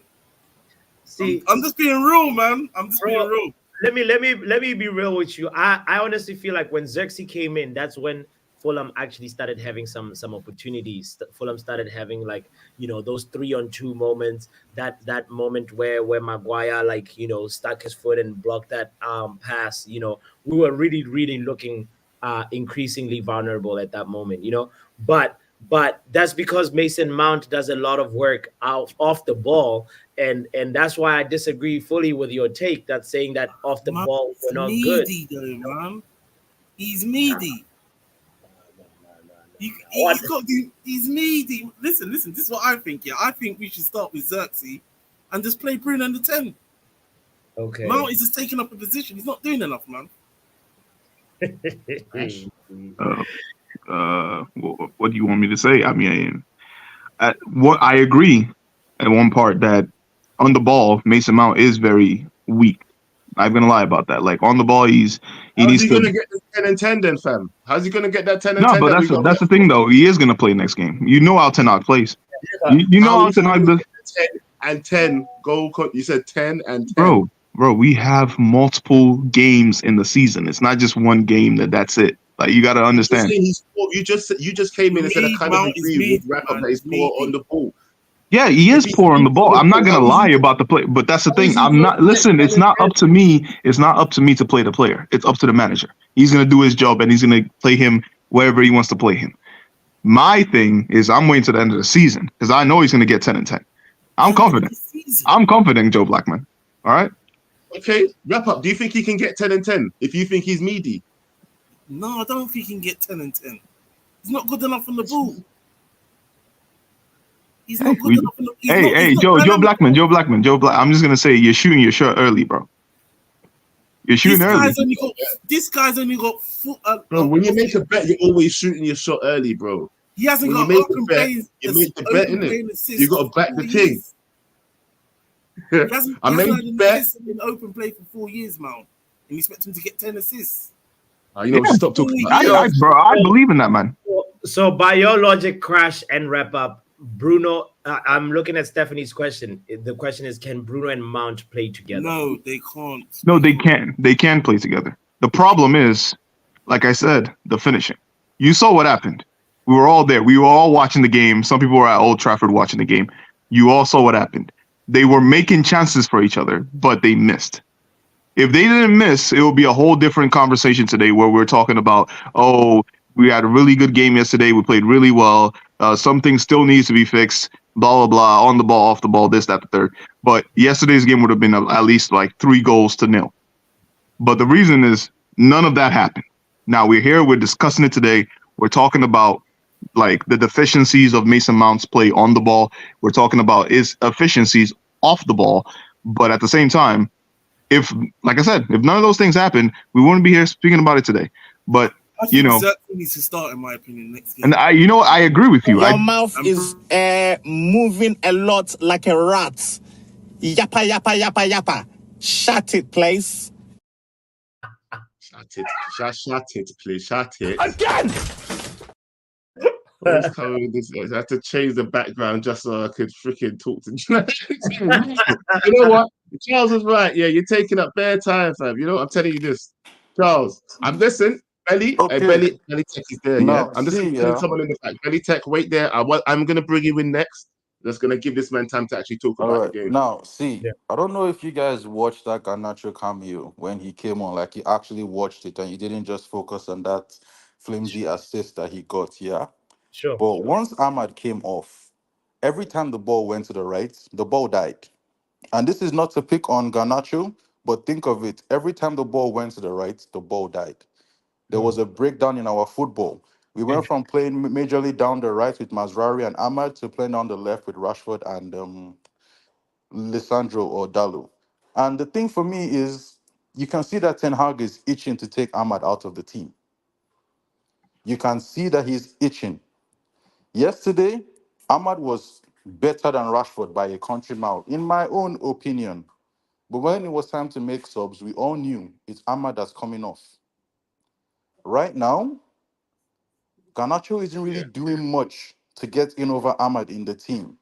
See, I'm just being real, man. I'm just being real. Let me be real with you. I honestly feel like when Xerxes came in, that's when Fulham actually started having some opportunities. Fulham started having those 3-on-2 moments. That moment where Maguire stuck his foot and blocked that pass. We were really looking increasingly vulnerable at that moment. But that's because Mason Mount does a lot of work off the ball, and that's why I disagree fully with your take that's saying that off the ball we're not good. Though, man. He's meaty. He's meaty. Listen. This is what I think. Yeah, I think we should start with Xerxes and just play Bruno in the 10. Okay. Mount is just taking up a position. He's not doing enough, man. What do you want me to say? I mean, what I agree at one part that on the ball, Mason Mount is very weak. I'm not gonna lie about that. Like on the ball, he needs to. How's he gonna get the 10 and 10 then, fam? How's he gonna get that 10 and 10? No, but that's the thing though. He is gonna play next game. You know how Ten Hag plays. You know how Ten Hag does. 10 and 10 goal. You said 10 and 10. Bro, we have multiple games in the season. It's not just one game that's it. Like you got to understand. You just came in and said I kind of agree with Wrap Up that he's poor on the ball. Yeah, he is poor on the ball. I'm not gonna lie about the play, but that's the thing. I'm not. Listen, it's not up to me. It's not up to me to play the player. It's up to the manager. He's gonna do his job and he's gonna play him wherever he wants to play him. My thing is I'm waiting to the end of the season because I know he's gonna get 10 and 10. I'm confident. I'm confident, Joe Blackman. All right. Okay, Wrap Up. Do you think he can get 10 and 10 if you think he's meaty? No, I don't think he can get 10 and 10. He's not good enough on the ball. He's not good enough on the ball. Joe Blackman. I'm just gonna say you're shooting your shot early, bro. You're shooting early. This guy's only got bro, when you make a bet, you're always shooting your shot early, bro. He hasn't got open plays. You make the bet, innit? You got to back the thing. I made the bet in open play for 4 years now, and you expect him to get 10 assists. Stop talking. I believe in that, man. So by your logic, Crash and Wrap Up, Bruno. I'm looking at Stephanie's question. The question is, can Bruno and Mount play together? No, they can't. No, they can. They can play together. The problem is, like I said, the finishing. You saw what happened. We were all there. We were all watching the game. Some people were at Old Trafford watching the game. You all saw what happened. They were making chances for each other, but they missed. If they didn't miss, it would be a whole different conversation today where we're talking about, we had a really good game yesterday. We played really well. Something still needs to be fixed, blah, blah, blah, on the ball, off the ball, this, that, the third. But yesterday's game would have been at least like 3-0. But the reason is none of that happened. Now we're here. We're discussing it today. We're talking about like the deficiencies of Mason Mount's play on the ball. We're talking about his efficiencies off the ball. But at the same time, like I said, if none of those things happen, we wouldn't be here speaking about it today. But I think Xerxes needs to start, in my opinion, next game. And I agree with you. Your mouth is moving a lot like a rat. Yappa, yappa, yappa, yappa. Shut it, please. Shut it, please. Shut it. Again! I had to change the background just so I could freaking talk to you. You know what? Charles is right. Yeah, you're taking up bare time, fam. You know, I'm telling you this, Charles. I'm listening. Belly, Okay. Belly Tech is there. Now, Yeah, I'm just see, telling someone in the back. Belly Tech, wait there. I'm gonna bring you in next. Just gonna give this man time to actually talk all about the right. game. Now, see, Yeah. I don't know if you guys watched that Garnacho cameo when he came on, like you actually watched it and you didn't just focus on that flimsy assist that he got, yeah? Sure. But once Ahmad came off, every time the ball went to the right, the ball died. And this is not to pick on Garnacho, but think of it. Every time the ball went to the right, the ball died. There was a breakdown in our football. We went from playing majorly down the right with Mazrari and Ahmad to playing down the left with Rashford and Lissandro or Dalu. And the thing for me is, you can see that Ten Hag is itching to take Ahmad out of the team. You can see that he's itching. Yesterday, Ahmad was better than Rashford by a country mile, in my own opinion. But when it was time to make subs, we all knew it's Ahmad that's coming off. Right now, Garnacho isn't really doing much to get in over Ahmad in the team,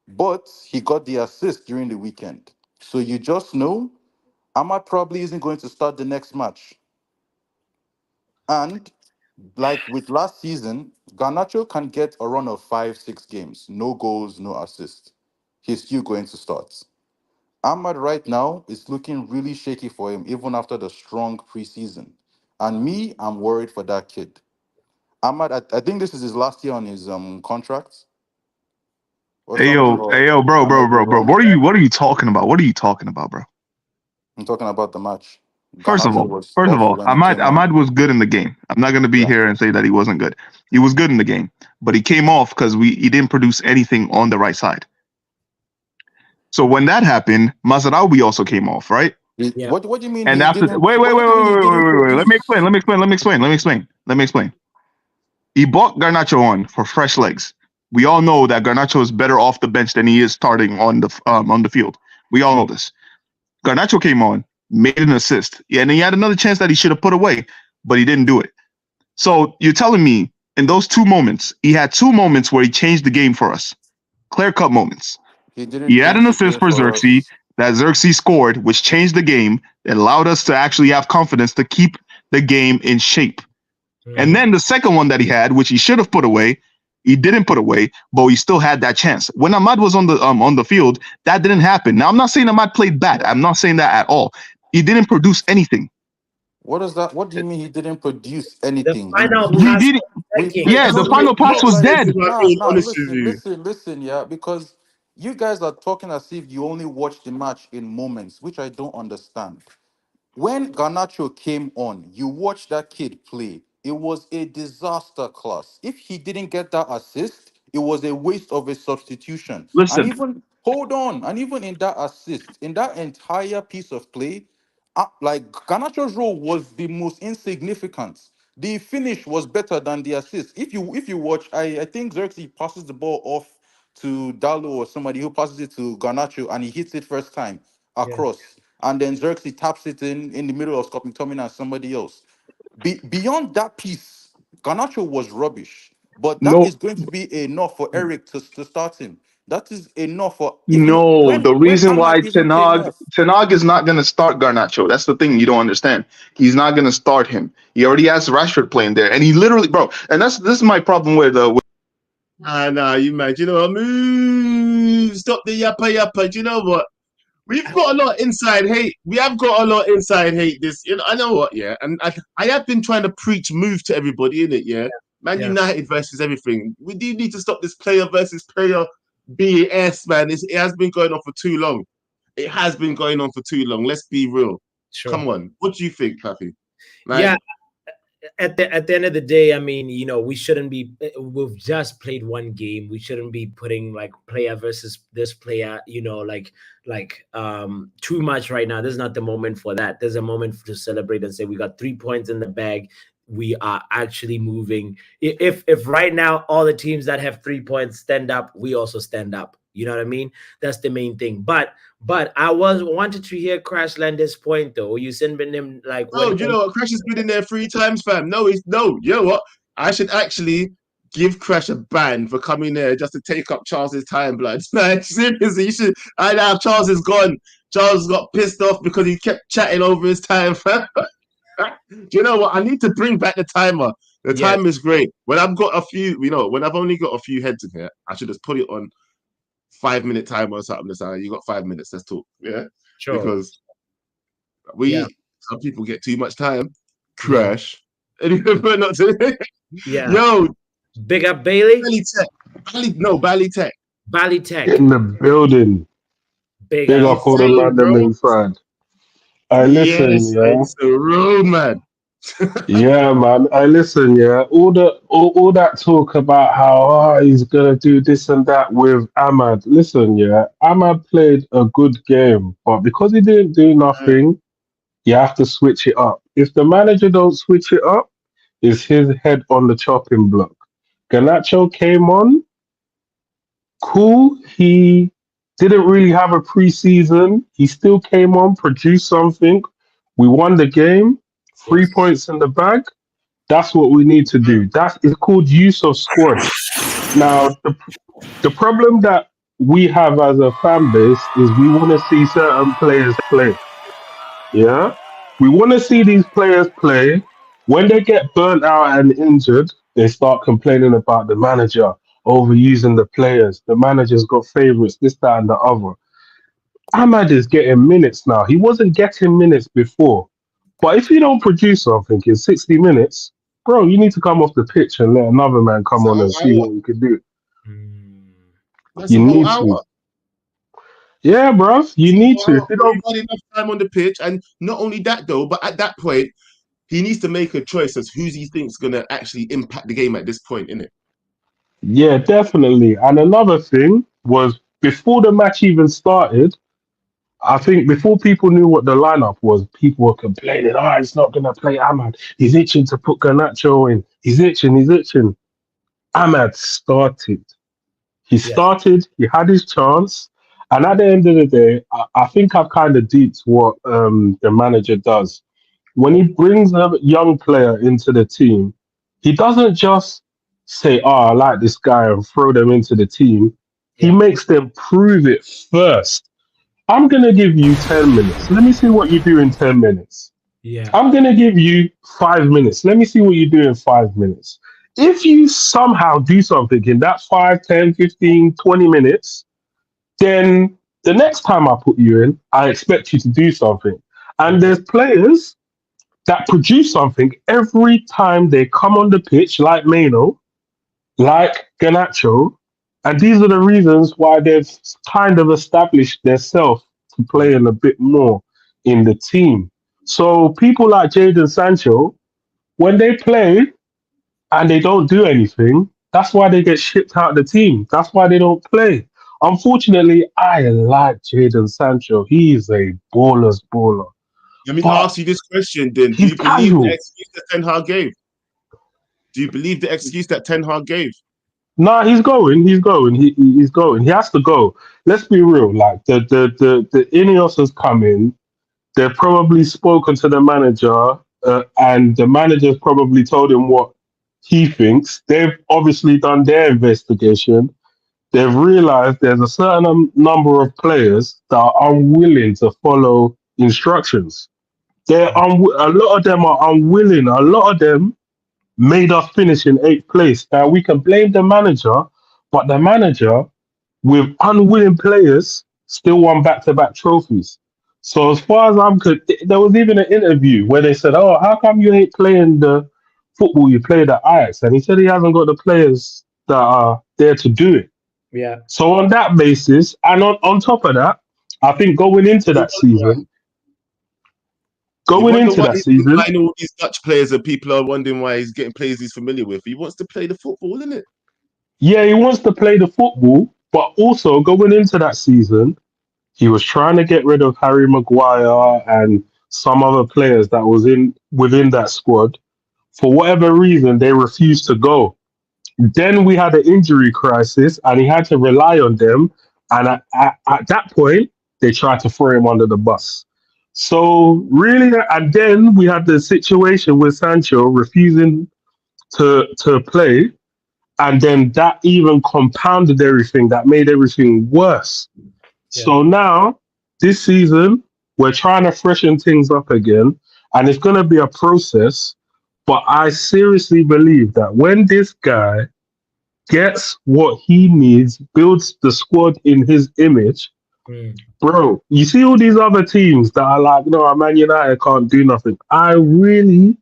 but he got the assist during the weekend. So you just know Ahmad probably isn't going to start the next match. And like with last season, Garnacho can get a run of 5, 6 games, no goals, no assists. He's still going to start. Ahmad right now is looking really shaky for him, even after the strong preseason. And me, I'm worried for that kid. Ahmad, I think this is his last year on his contract or something. Or Hey yo, bro, I might bro, be bro, bro. wrong. What are you talking about? What are you talking about, bro? I'm talking about the match. First of Garnacho all, was first of off all, when he Ahmad came on. Ahmad was good in the game. I'm not gonna be Yeah. here and say that he wasn't good. He was good in the game, but he came off because he didn't produce anything on the right side. So when that happened, Mazarawi also came off, right? Yeah. What do you mean And he after didn't? wait, wait, What wait, do you wait, mean he wait, wait, didn't wait, wait, wait. Let me produce? explain. Let me explain. Let me explain. Let me explain. Let me explain. He bought Garnacho on for fresh legs. We all know that Garnacho is better off the bench than he is starting on the field. We all know this. Garnacho came on, made an assist, yeah, and he had another chance that he should have put away, but he didn't do it. So you're telling me in those 2 moments, he had 2 moments where he changed the game for us, clear-cut moments. He didn't He had an change the assist game for for Xerxes us. that Xerxes scored, which changed the game. It allowed us to actually have confidence to keep the game in shape. And then the second one that he had, which he should have put away, he didn't put away, but he still had that chance. When Ahmad was on the field, that didn't happen. Now I'm not saying Ahmad played bad. I'm not saying that at all. He didn't produce anything. What is that? What do you mean he didn't produce The anything? final He pass did. We second. Yeah, That's the the no main final pass no thing. was like If dead. I'm nah being nah honest with listen you, listen yeah, because you guys are talking as if you only watch the match in moments, which I don't understand. When Garnacho came on, you watched that kid play. It was a disaster class. If he didn't get that assist, it was a waste of a substitution. And Listen, even hold on, and even in that assist, in that entire piece of play, like Garnacho's role was the most insignificant. The finish was better than the assist. If you watch, I think Xerxes passes the ball off to Dalo or somebody who passes it to Garnacho and he hits it first time Yeah. across. And then Xerxes taps it in the middle of Scott McTominay and somebody else. Beyond that piece, Garnacho was rubbish. But that no, is going to be enough for Eric to start him. That is enough for even no. The when reason Ahmad why even came off. Ten Hag is not going to start Garnacho. That's the thing you don't understand. He's not going to start him. He already has Rashford playing there, and he literally, bro. And this is my problem with nah, you man. Do you know what? Move. Stop the yappa yappa. Do you know what? We've got a lot of inside hate. We have got a lot of inside hate. This, you know, I know what, yeah. And I have been trying to preach move to everybody in it, yeah. Man Yeah. United versus everything. We do need to stop this player versus player BS, man. It has been going on for too long. It has been going on for too long. Let's be real. Sure. Come on. What do you think, Pappy? Like, Yeah. At the end of the day, I mean, you know, we shouldn't be. We've just played one game. We shouldn't be putting like player versus this player. You know, like too much right now. This is not the moment for that. There's a moment to celebrate and say we got 3 points in the bag. We are actually moving. If right now all the teams that have 3 points stand up, we also stand up. You know what I mean? That's the main thing. But I wanted to hear Crashlander's point though. You sent him like, no, do you know what? Crash has been in there 3 times, fam. No, you know what? I should actually give Crash a ban for coming there just to take up Charles's time, blood. Like, seriously, you should. I know Charles is gone. Charles got pissed off because he kept chatting over his time. Do you know what? I need to bring back the timer. The time is great. When I've got a few, when I've only got a few heads in here, I should just put it on 5-minute timer or something. You got 5 minutes. Let's talk. Yeah, sure. Because some people get too much time. Crash. Not to, Yo, big up Bailey. Bally Tech. Bally Tech in the building. Big up all the man them inside. I listen, it's the road, man. Yeah, man. I listen, all that talk about how he's gonna do this and that with Ahmad. Listen, Ahmad played a good game, but because he didn't do nothing, you have to switch it up. If the manager don't switch it up, it's his head on the chopping block. Garnacho came on, cool. He didn't really have a preseason. He still came on, produced something. We won the game. 3 points in the bag. That's what we need to do. That is called use of squad. Now, the problem that we have as a fan base is we want to see certain players play. Yeah? We want to see these players play. When they get burnt out and injured, they start complaining about the manager overusing the players. The manager's got favourites, this, that, and the other. Ahmad is getting minutes now. He wasn't getting minutes before. But if you don't produce something in 60 minutes, bro, you need to come off the pitch and let another man come on and see what you can do. You need to. Yeah, bro, you need to. If you don't got enough time on the pitch, and not only that though, but at that point, he needs to make a choice as who he thinks gonna actually impact the game at this point, innit? Yeah, definitely. And another thing was before the match even started, I think before people knew what the lineup was, people were complaining, he's not going to play Ahmad. He's itching to put Garnacho in. He's itching. Ahmad started. He started, he had his chance. And at the end of the day, I think I've kind of deeped what the manager does. When he brings a young player into the team, he doesn't just say, I like this guy and throw them into the team. He makes them prove it first. I'm going to give you 10 minutes. Let me see what you do in 10 minutes. Yeah. I'm going to give you 5 minutes. Let me see what you do in 5 minutes. If you somehow do something in that 5, 10, 15, 20 minutes, then the next time I put you in, I expect you to do something. And there's players that produce something every time they come on the pitch, like Meno, like Garnacho. And these are the reasons why they've kind of established themselves to play in a bit more in the team. So people like Jadon Sancho, when they play and they don't do anything, that's why they get shipped out of the team. That's why they don't play. Unfortunately, I like Jadon Sancho. He is a baller's baller. Let me ask you this question then. Do you believe the excuse that Ten Hag gave? Do you believe the excuse that Ten Hag gave? Nah, he's going. He's going. He's going. He has to go. Let's be real. Like the Ineos has come in. They've probably spoken to the manager, and the manager's probably told him what he thinks. They've obviously done their investigation. They've realized there's a certain number of players that are unwilling to follow instructions. A lot of them are unwilling. A lot of them made us finish in 8th place. Now, we can blame the manager, but the manager, with unwilling players, still won back-to-back trophies. So as far as I'm concerned, there was even an interview where they said, how come you ain't playing the football you played at Ajax? And he said he hasn't got the players that are there to do it. Yeah. So on that basis, and on top of that, I think going into that season, I know these Dutch players and people are wondering why he's getting players he's familiar with. He wants to play the football, isn't it? Yeah, he wants to play the football, but also going into that season, he was trying to get rid of Harry Maguire and some other players that was within that squad. For whatever reason, they refused to go. Then we had an injury crisis, and he had to rely on them. And at that point, they tried to throw him under the bus. So really, and then we had the situation with Sancho refusing to play, and then that even compounded everything. That made everything worse. Yeah. So now this season, we're trying to freshen things up again, and it's going to be a process. But I seriously believe that when this guy gets what he needs, builds the squad in his image, bro, you see all these other teams that are like, no, Man United can't do nothing. I really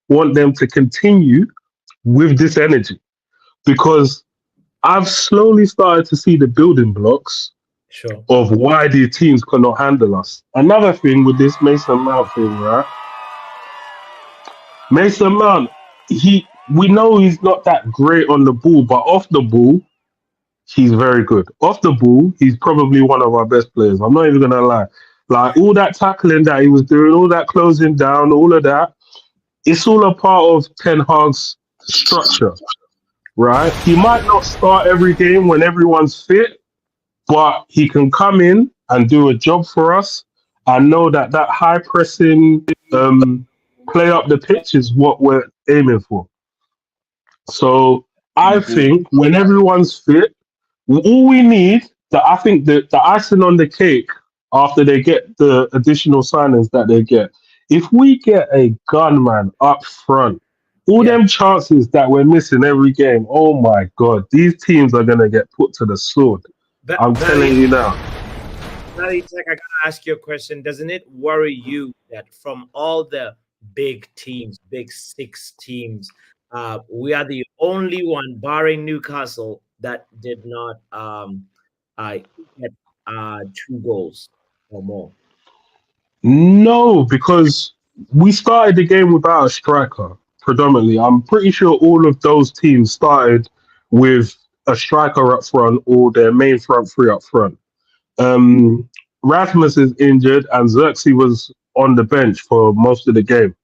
want them to continue with this energy, because I've slowly started to see the building blocks of why these teams cannot handle us. Another thing with this Mason Mount thing, right? Mason Mount, we know he's not that great on the ball, but off the ball, he's very good. Off the ball, he's probably one of our best players. I'm not even going to lie. Like, all that tackling that he was doing, all that closing down, all of that, it's all a part of Ten Hag's structure, right? He might not start every game when everyone's fit, but he can come in and do a job for us and know that that high pressing play up the pitch is what we're aiming for. So I think when everyone's fit, all we need, I think the icing on the cake after they get the additional signings that they get, if we get a gunman up front, all them chances that we're missing every game, oh my God, these teams are going to get put to the sword. I'm telling you now. I gotta ask you a question. Doesn't it worry you that from all the big teams, big six teams, we are the only one, barring Newcastle, that did not get 2 goals or more? No, because we started the game without a striker, predominantly. I'm pretty sure all of those teams started with a striker up front or their main front three up front. Rasmus is injured and Xerxes was on the bench for most of the game.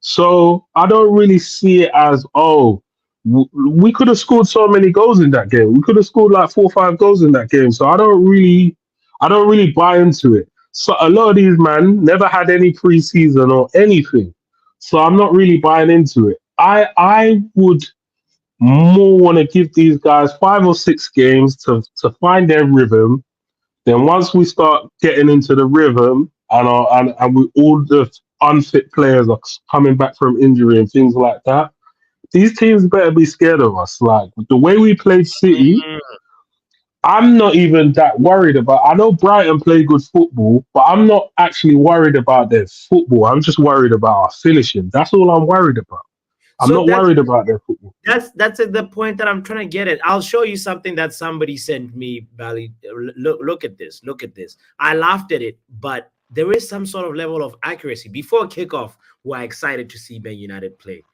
So I don't really see it as, we could have scored so many goals in that game. We could have scored like 4 or 5 goals in that game. So I don't really buy into it. So a lot of these men never had any preseason or anything. So I'm not really buying into it. I would more want to give these guys 5 or 6 games to find their rhythm. Then once we start getting into the rhythm and we, all the unfit players are coming back from injury and things like that, these teams better be scared of us. Like the way we played City, I'm not even that worried about. I know Brighton play good football, but I'm not actually worried about their football. I'm just worried about our finishing. That's all I'm worried about. I'm not worried about their football. That's the point that I'm trying to get at. I'll show you something that somebody sent me, Bally. Look at this. Look at this. I laughed at it, but there is some sort of level of accuracy. Before kickoff, we're excited to see Man United play.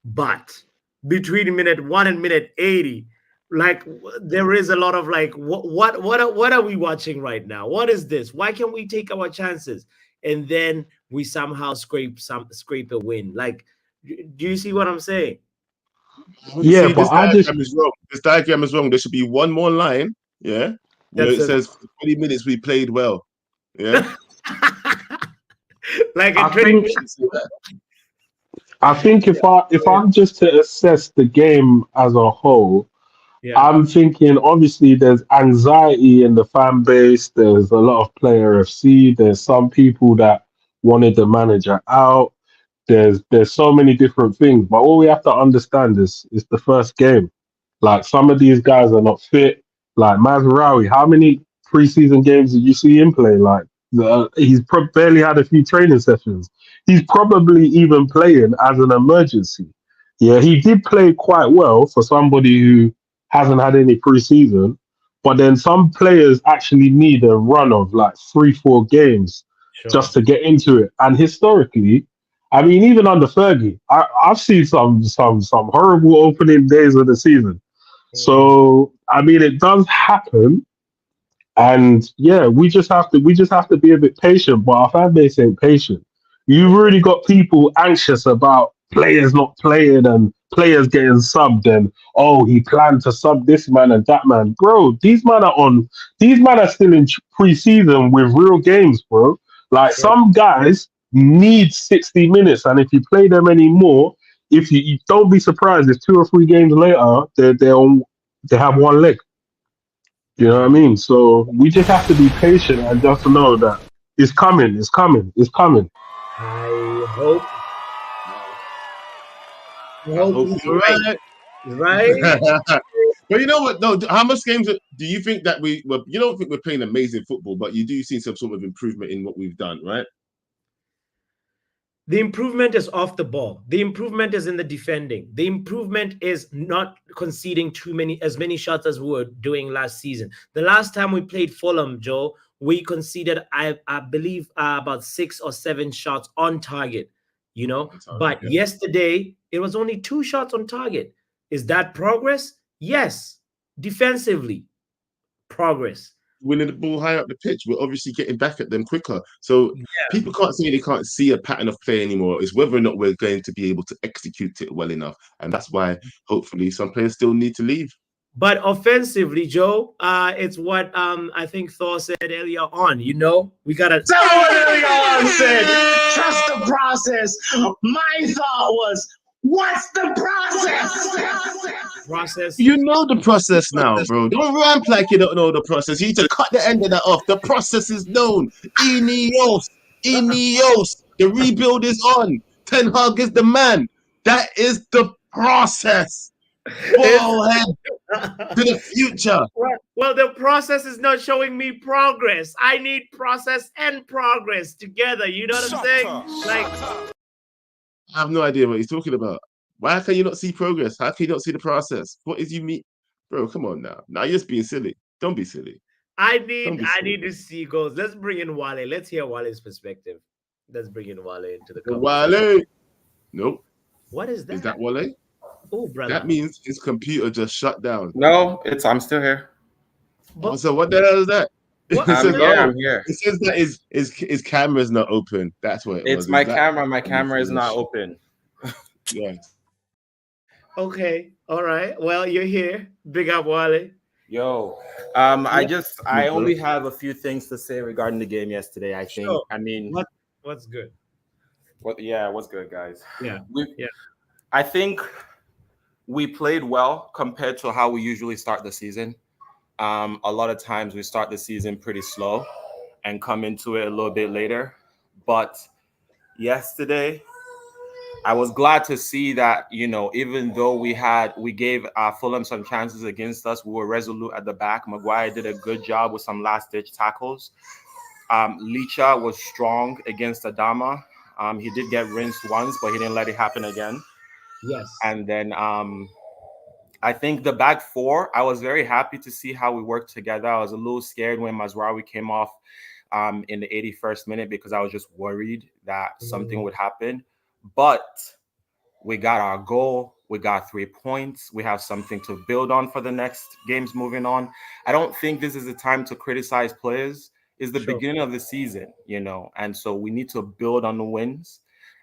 But between minute 1 and minute 80, like there is a lot of like, what are we watching right now? What is this? Why can't we take our chances? And then we somehow scrape a win. Like, do you see what I'm saying? Yeah, see, but this diagram is wrong. There should be one more line, where it says for 20 minutes we played well. Yeah. Like I think if I'm just to assess the game as a whole, I'm thinking obviously there's anxiety in the fan base. There's a lot of player FC. There's some people that wanted the manager out. There's so many different things, but all we have to understand is the first game. Like some of these guys are not fit. Like Mazraoui, how many preseason games did you see him play? Like he's barely had a few training sessions. He's probably even playing as an emergency. Yeah, he did play quite well for somebody who hasn't had any preseason, but then some players actually need a run of like 3-4 games just to get into it. And historically, I mean, even under Fergie, I've seen some horrible opening days of the season. So I mean, it does happen, and yeah, we just have to be a bit patient. But our fan base ain't patient. You've really got people anxious about players not playing and players getting subbed, and he planned to sub this man and that man, bro. These men are still in pre-season with real games, bro. Like some guys need 60 minutes, and if you play them anymore, if you don't be surprised if 2 or 3 games later they have one leg. You know what I mean? So we just have to be patient and just know that It's coming. It's coming. It's coming. I hope. I hope you're right. Right? But you know what? No, how much games do you think that you don't think we're playing amazing football, but you do see some sort of improvement in what we've done, right? The improvement is off the ball. The improvement is in the defending. The improvement is not conceding as many shots as we were doing last season. The last time we played Fulham, Joe, we conceded, I believe, about 6 or 7 shots on target, But yesterday, it was only 2 shots on target. Is that progress? Yes. Defensively, progress. Winning the ball high up the pitch, we're obviously getting back at them quicker. So people can't say they can't see a pattern of play anymore. It's whether or not we're going to be able to execute it well enough. And that's why, hopefully, some players still need to leave. But offensively, Joe, it's what I think Thor said earlier on. We got to... Earlier on said, trust the process. My thought was, what's the process? You know the process now, bro. Don't ramp like you don't know the process. You need to cut the end of that off. The process is known. Ineos. The rebuild is on. Ten Hag is the man. That is the process. Ball head to the future. Well, the process is not showing me progress. I need process and progress together. You know what I'm saying? I have no idea what he's talking about. Why can you not see progress? How can you not see the process? What is you mean? Bro, come on now. Now you're just being silly. Don't be silly. I need to see goals. Let's bring in Wale. Let's hear Wale's perspective. Let's bring in Wale into the conversation. Wale. Nope. What is that? Is that Wale? Oh, brother. That means his computer just shut down. No, I'm still here. So what the hell is that? I'm here. It says that his camera's not open. That's what it's my camera. My camera is not open. Yeah. Okay. All right. Well, you're here. Big up, Wale. Yo, I only have a few things to say regarding the game yesterday. I think. Sure. I mean, what's good? What's good, guys? Yeah. I think we played well compared to how we usually start the season. A lot of times we start the season pretty slow and come into it a little bit later. But yesterday, I was glad to see that, even though we gave Fulham some chances against us, we were resolute at the back. Maguire did a good job with some last-ditch tackles. Licha was strong against Adama. He did get rinsed once, but he didn't let it happen again. Yes. And then I think the back four, I was very happy to see how we worked together. I was a little scared when Mazraoui came off in the 81st minute because I was just worried that something would happen. But we got our goal. We got 3 points. We have something to build on for the next games moving on. I don't think this is the time to criticize players. It's the beginning of the season, and so we need to build on the wins.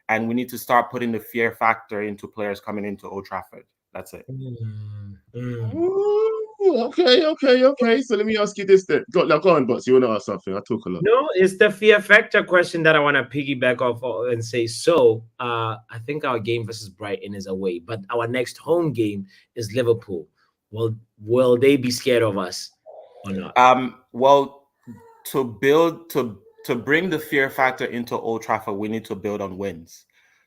And we need to start putting the fear factor into players coming into Old Trafford. That's it. Ooh, okay. So let me ask you this then. Go on, Bots. You want to ask something? I talk a lot. No, it's the fear factor question that I want to piggyback off and say. So I think our game versus Brighton is away, but our next home game is Liverpool. Will they be scared of us or not? Well, to bring the fear factor into Old Trafford, we need to build on wins.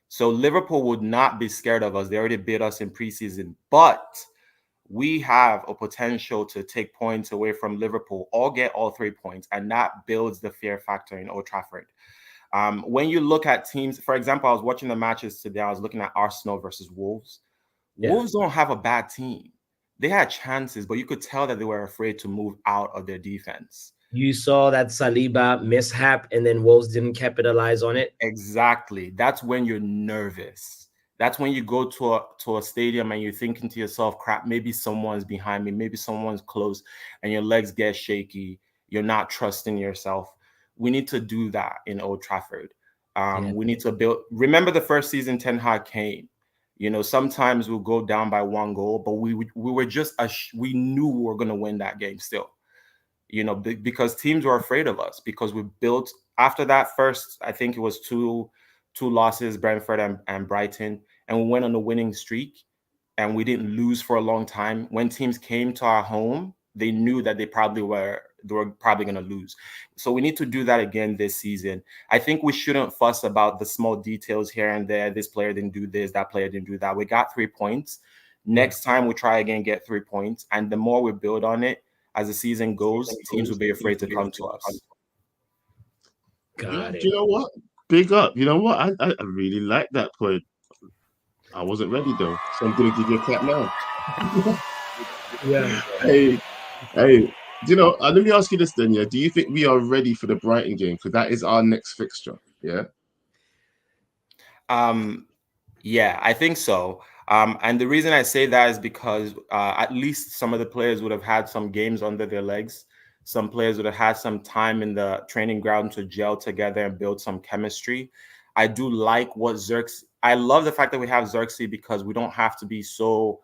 So Liverpool would not be scared of us. They already beat us in preseason, but we have a potential to take points away from Liverpool or get all 3 points, and that builds the fear factor in Old Trafford. When you look at teams, for example, I was watching the matches today. I was looking at Arsenal versus Wolves. Yeah. Wolves don't have a bad team. They had chances, but you could tell that they were afraid to move out of their defense. You saw that Saliba mishap, and then Wolves didn't capitalize on it. Exactly. That's when you're nervous. That's when you go to a stadium and you're thinking to yourself, crap, maybe someone's behind me, maybe someone's close, and your legs get shaky. You're not trusting yourself. We need to do that in Old Trafford. We need to build. Remember the first season Ten Hag came. Sometimes we'll go down by 1 goal, but we were just we knew we were going to win that game still. Because teams were afraid of us, because we built after that first, I think it was two losses, Brentford and Brighton, and we went on a winning streak and we didn't lose for a long time. When teams came to our home, they knew that they probably were we're probably going to lose. So we need to do that again this season. I think we shouldn't fuss about the small details here and there. This player didn't do this, that player didn't do that. We got 3 points. Next time we try again, get 3 points. And the more we build on it, as the season goes, teams will be afraid to come to us. Got it. You know what? Big up. You know what? I really like that point. I wasn't ready though, so I'm gonna give you a clap now. Yeah. Hey, you know, let me ask you this then, yeah. Do you think we are ready for the Brighton game? Because that is our next fixture, yeah? Yeah, I think so. And the reason I say that is because at least some of the players would have had some games under their legs. Some players would have had some time in the training ground to gel together and build some chemistry. I do like what Xerxes. I love the fact that we have Xerxes because we don't have to be so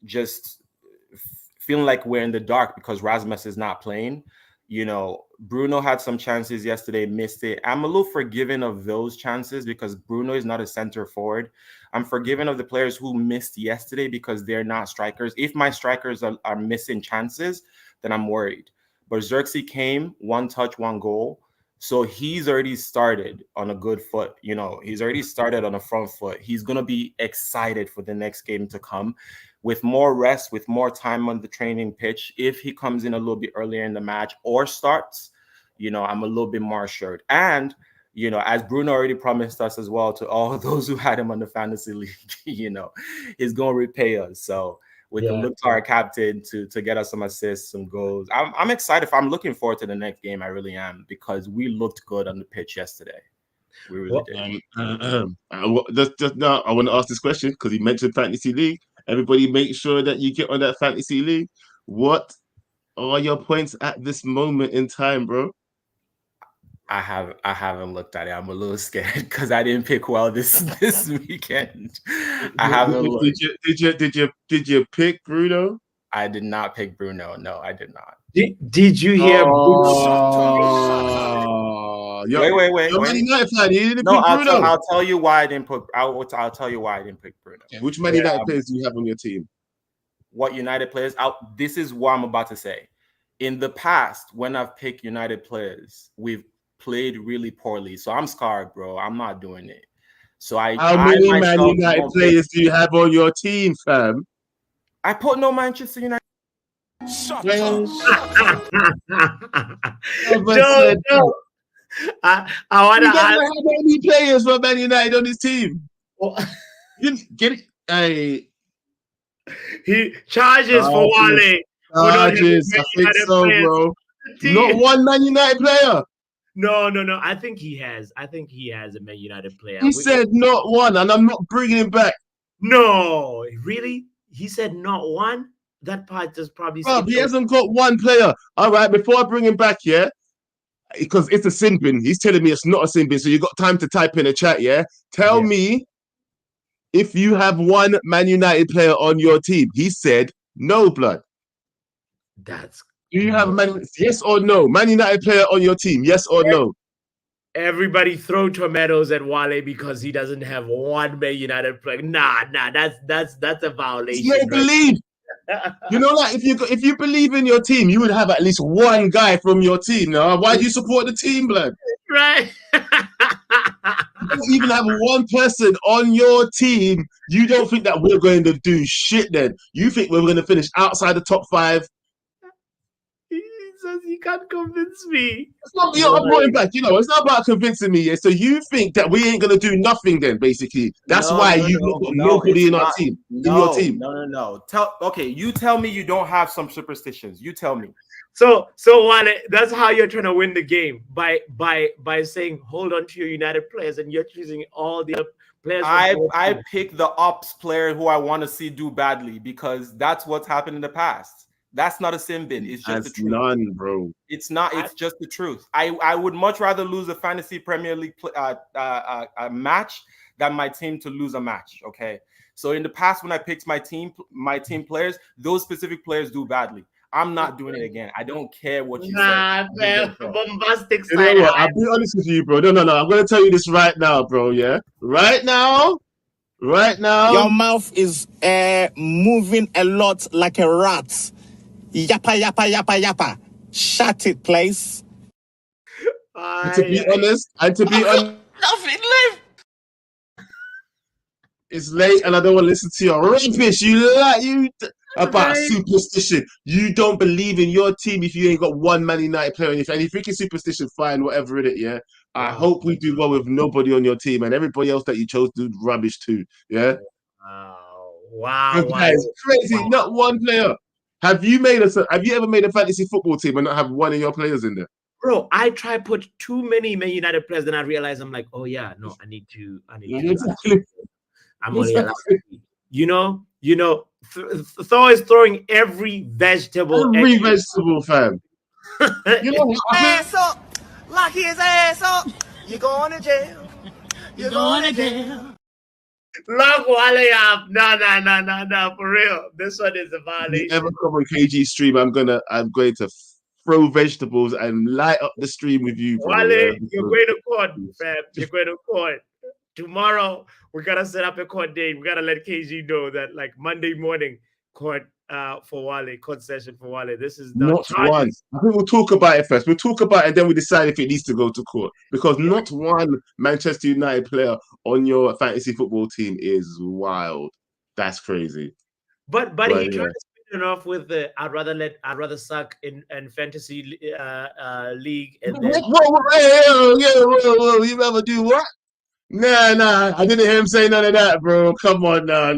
just feeling like we're in the dark because Rasmus is not playing. You know, Bruno had some chances yesterday, missed it. I'm a little forgiving of those chances because Bruno is not a center forward. I'm forgiving of the players who missed yesterday because they're not strikers. If my strikers are missing chances, then I'm worried. But Xerxes came, 1 touch, 1 goal. So he's already started on a good foot. You know, he's already started on a front foot. He's going to be excited for the next game to come. With more rest, with more time on the training pitch, if he comes in a little bit earlier in the match or starts, you know, I'm a little bit more assured. And, you know, as Bruno already promised us as well, to all those who had him on the fantasy league, you know, he's going to repay us. So with the look to our captain to get us some assists, some goals, I'm excited. I'm looking forward to the next game. I really am, because we looked good on the pitch yesterday. We really did. Just now, I want to ask this question because he mentioned fantasy league. Everybody make sure that you get on that fantasy league. What are your points at this moment in time, bro? I haven't looked at it. I'm a little scared because I didn't pick well this weekend. I haven't looked. Did you pick Bruno? I did not pick Bruno. No, I did not. Did you hear? Wait. Man United fan, you didn't no, pick Bruno. I'll tell you why I didn't put. I'll tell you why I didn't pick Bruno. Which Man United players do you have on your team? What United players? This is what I'm about to say. In the past, when I've picked United players, we've played really poorly. So I'm scarred, bro. I'm not doing it. So how many Man United players do you have on your team, fam? I put no Manchester United. No. I want to ask. How many players for Man United on his team? You get it? He charges for Wale. Charges, I think so, bro. Not one Man United player. No. I think he has. I think he has a Man United player. He said not one, and I'm not bringing him back. No, really? He said not one? That part just probably. He hasn't got one player. All right, before I bring him back, yeah? Because it's a sin bin. He's telling me it's not a sin bin, so you got time to type in a chat, yeah? Tell me if you have one Man United player on your team. He said no, blood. Do you have a yes or no? Man United player on your team, yes or no? Everybody throw tomatoes at Wale because he doesn't have one Man United player. Nah, that's a violation. You don't believe. You know, like if you believe in your team, you would have at least one guy from your team. Now, why do you support the team, blood? Right. You don't even have one person on your team. You don't think that we're going to do shit then? You think we're going to finish outside the top 5? He says he can't convince me. It's not, I'm going back. You know, it's not about convincing me. Yeah? So you think that we ain't going to do nothing then, basically? That's why you've got nobody in our team, in your team. No. You tell me you don't have some superstitions. You tell me. So Wale, that's how you're trying to win the game by saying hold on to your United players, and you're choosing all the players. I pick the ops player who I want to see do badly because that's what's happened in the past. That's not a sin bin. It's just the truth. None, bro. It's not. It's just the truth. I would much rather lose a fantasy Premier League match than my team to lose a match. Okay. So in the past, when I picked my team players, those specific players do badly. I'm not doing it again. I don't care what you say. Man, bombastic side. You know what? I'll be honest with you, bro. No. I'm going to tell you this right now, bro. Yeah. Right now. Your mouth is moving a lot like a rat. Yappa, yappa, yappa, yappa. Shut it, please. To be honest, Nothing left. it's late and I don't want to listen to your rubbish. About superstition. You don't believe in your team if you ain't got one Man United player on your team. And if you think superstition, fine, whatever it is, yeah. I hope we do well with nobody on your team and everybody else that you chose to do rubbish too, yeah. Wow. Guys, crazy. Not one player. Have you ever made a fantasy football team and not have one of your players in there? Bro, I try put too many Man United players, then I realize I'm like, oh yeah, no, I need to. Exactly. I'm only allowed. You know, Thor is throwing every vegetable. Every vegetable, fam. You know, ass up, lock his ass up. You're going to jail. You're going to jail. Lock Wale up. No, for real. This one is a violation. If you ever come on KG stream, I'm going to throw vegetables and light up the stream with you. Wale, you're going to court, fam. You're going to court. Tomorrow, we got to set up a court date. We got to let KG know that, like, Monday morning, court for Wale, court session for Wale. This is not one. I think we'll talk about it first. We'll talk about it and then we decide if it needs to go to court. Because not one Manchester United player on your fantasy football team is wild. That's crazy. But he tried to spin it off with the I'd rather suck in fantasy league. And then... Whoa, you ever do what? Nah, I didn't hear him say none of that, bro. Come on, no.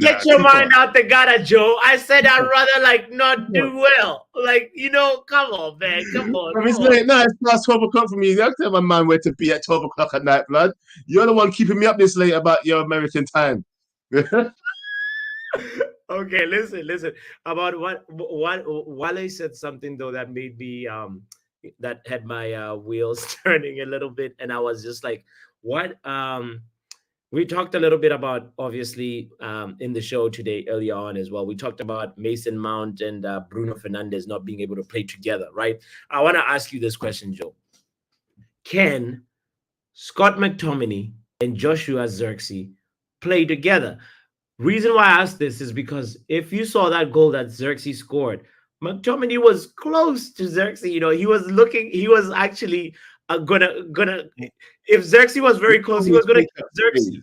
Get your mind out the gutter, Joe. I said I'd rather not do well. Come on, man. Come on. It's late now. It's past 12 o'clock for me. I tell my man where to be at 12 o'clock at night, blood. You're the one keeping me up this late about your American time. Okay, listen. About what Wale said something though that made me that had my wheels turning a little bit, and I was just like, what? We talked a little bit about, obviously, in the show today earlier on as well. We talked about Mason Mount and Bruno Fernandes not being able to play together, right? I want to ask you this question, Joe. Can Scott McTominay and Joshua Zirkzee play together? Reason why I asked this is because if you saw that goal that Zirkzee scored, McTominay was close to Zirkzee. He was actually gonna. If Zirkzee was very close, he was gonna kick Zirkzee.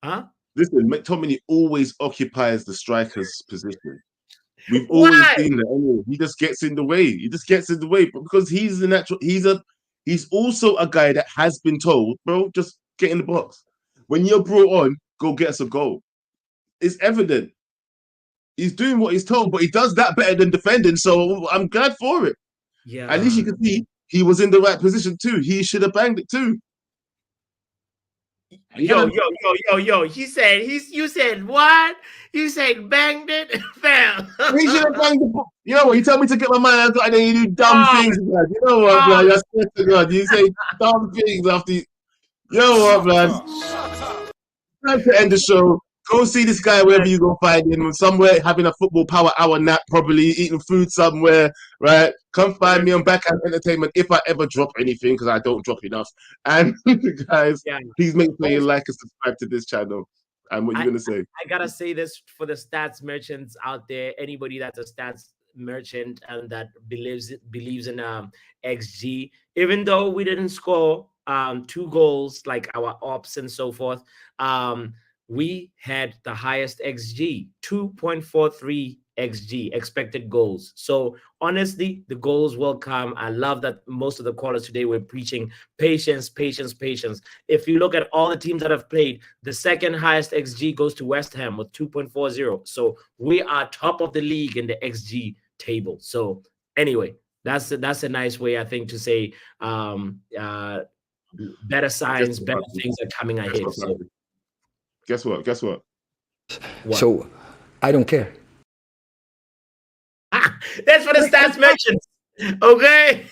Huh? Listen, McTominay always occupies the striker's position. We've always seen that. Anyway. He just gets in the way. But because he's the natural. He's also a guy that has been told, bro, just get in the box. When you're brought on, go get us a goal. It's evident. He's doing what he's told, but he does that better than defending. So I'm glad for it. Yeah. At least you can see he was in the right position too. He should have banged it too. Yo. You said what? You said banged it? Fam. He should have banged the. You know what? You tell me to get my mind out and then you do dumb things, man. You know what, man? I swear to God, you say dumb things after you know what, man? Time to end the show. Go see this guy wherever you go find him, somewhere having a football power hour nap, probably eating food somewhere, right? Come find me on Backhand Entertainment if I ever drop anything, because I don't drop enough. And guys, please make sure you like and subscribe to this channel. And what you're gonna say? I gotta say this for the stats merchants out there. Anybody that's a stats merchant and that believes in XG, even though we didn't score 2 goals like our ops and so forth, we had the highest XG, 2.43 XG, expected goals. So honestly, the goals will come. I love that most of the callers today were preaching patience. If you look at all the teams that have played, the second highest XG goes to West Ham with 2.40. So we are top of the league in the XG table. So anyway, that's a nice way, I think, to say better signs, better things are coming ahead. So. Guess what? So, I don't care. That's for the stats merchants. Okay.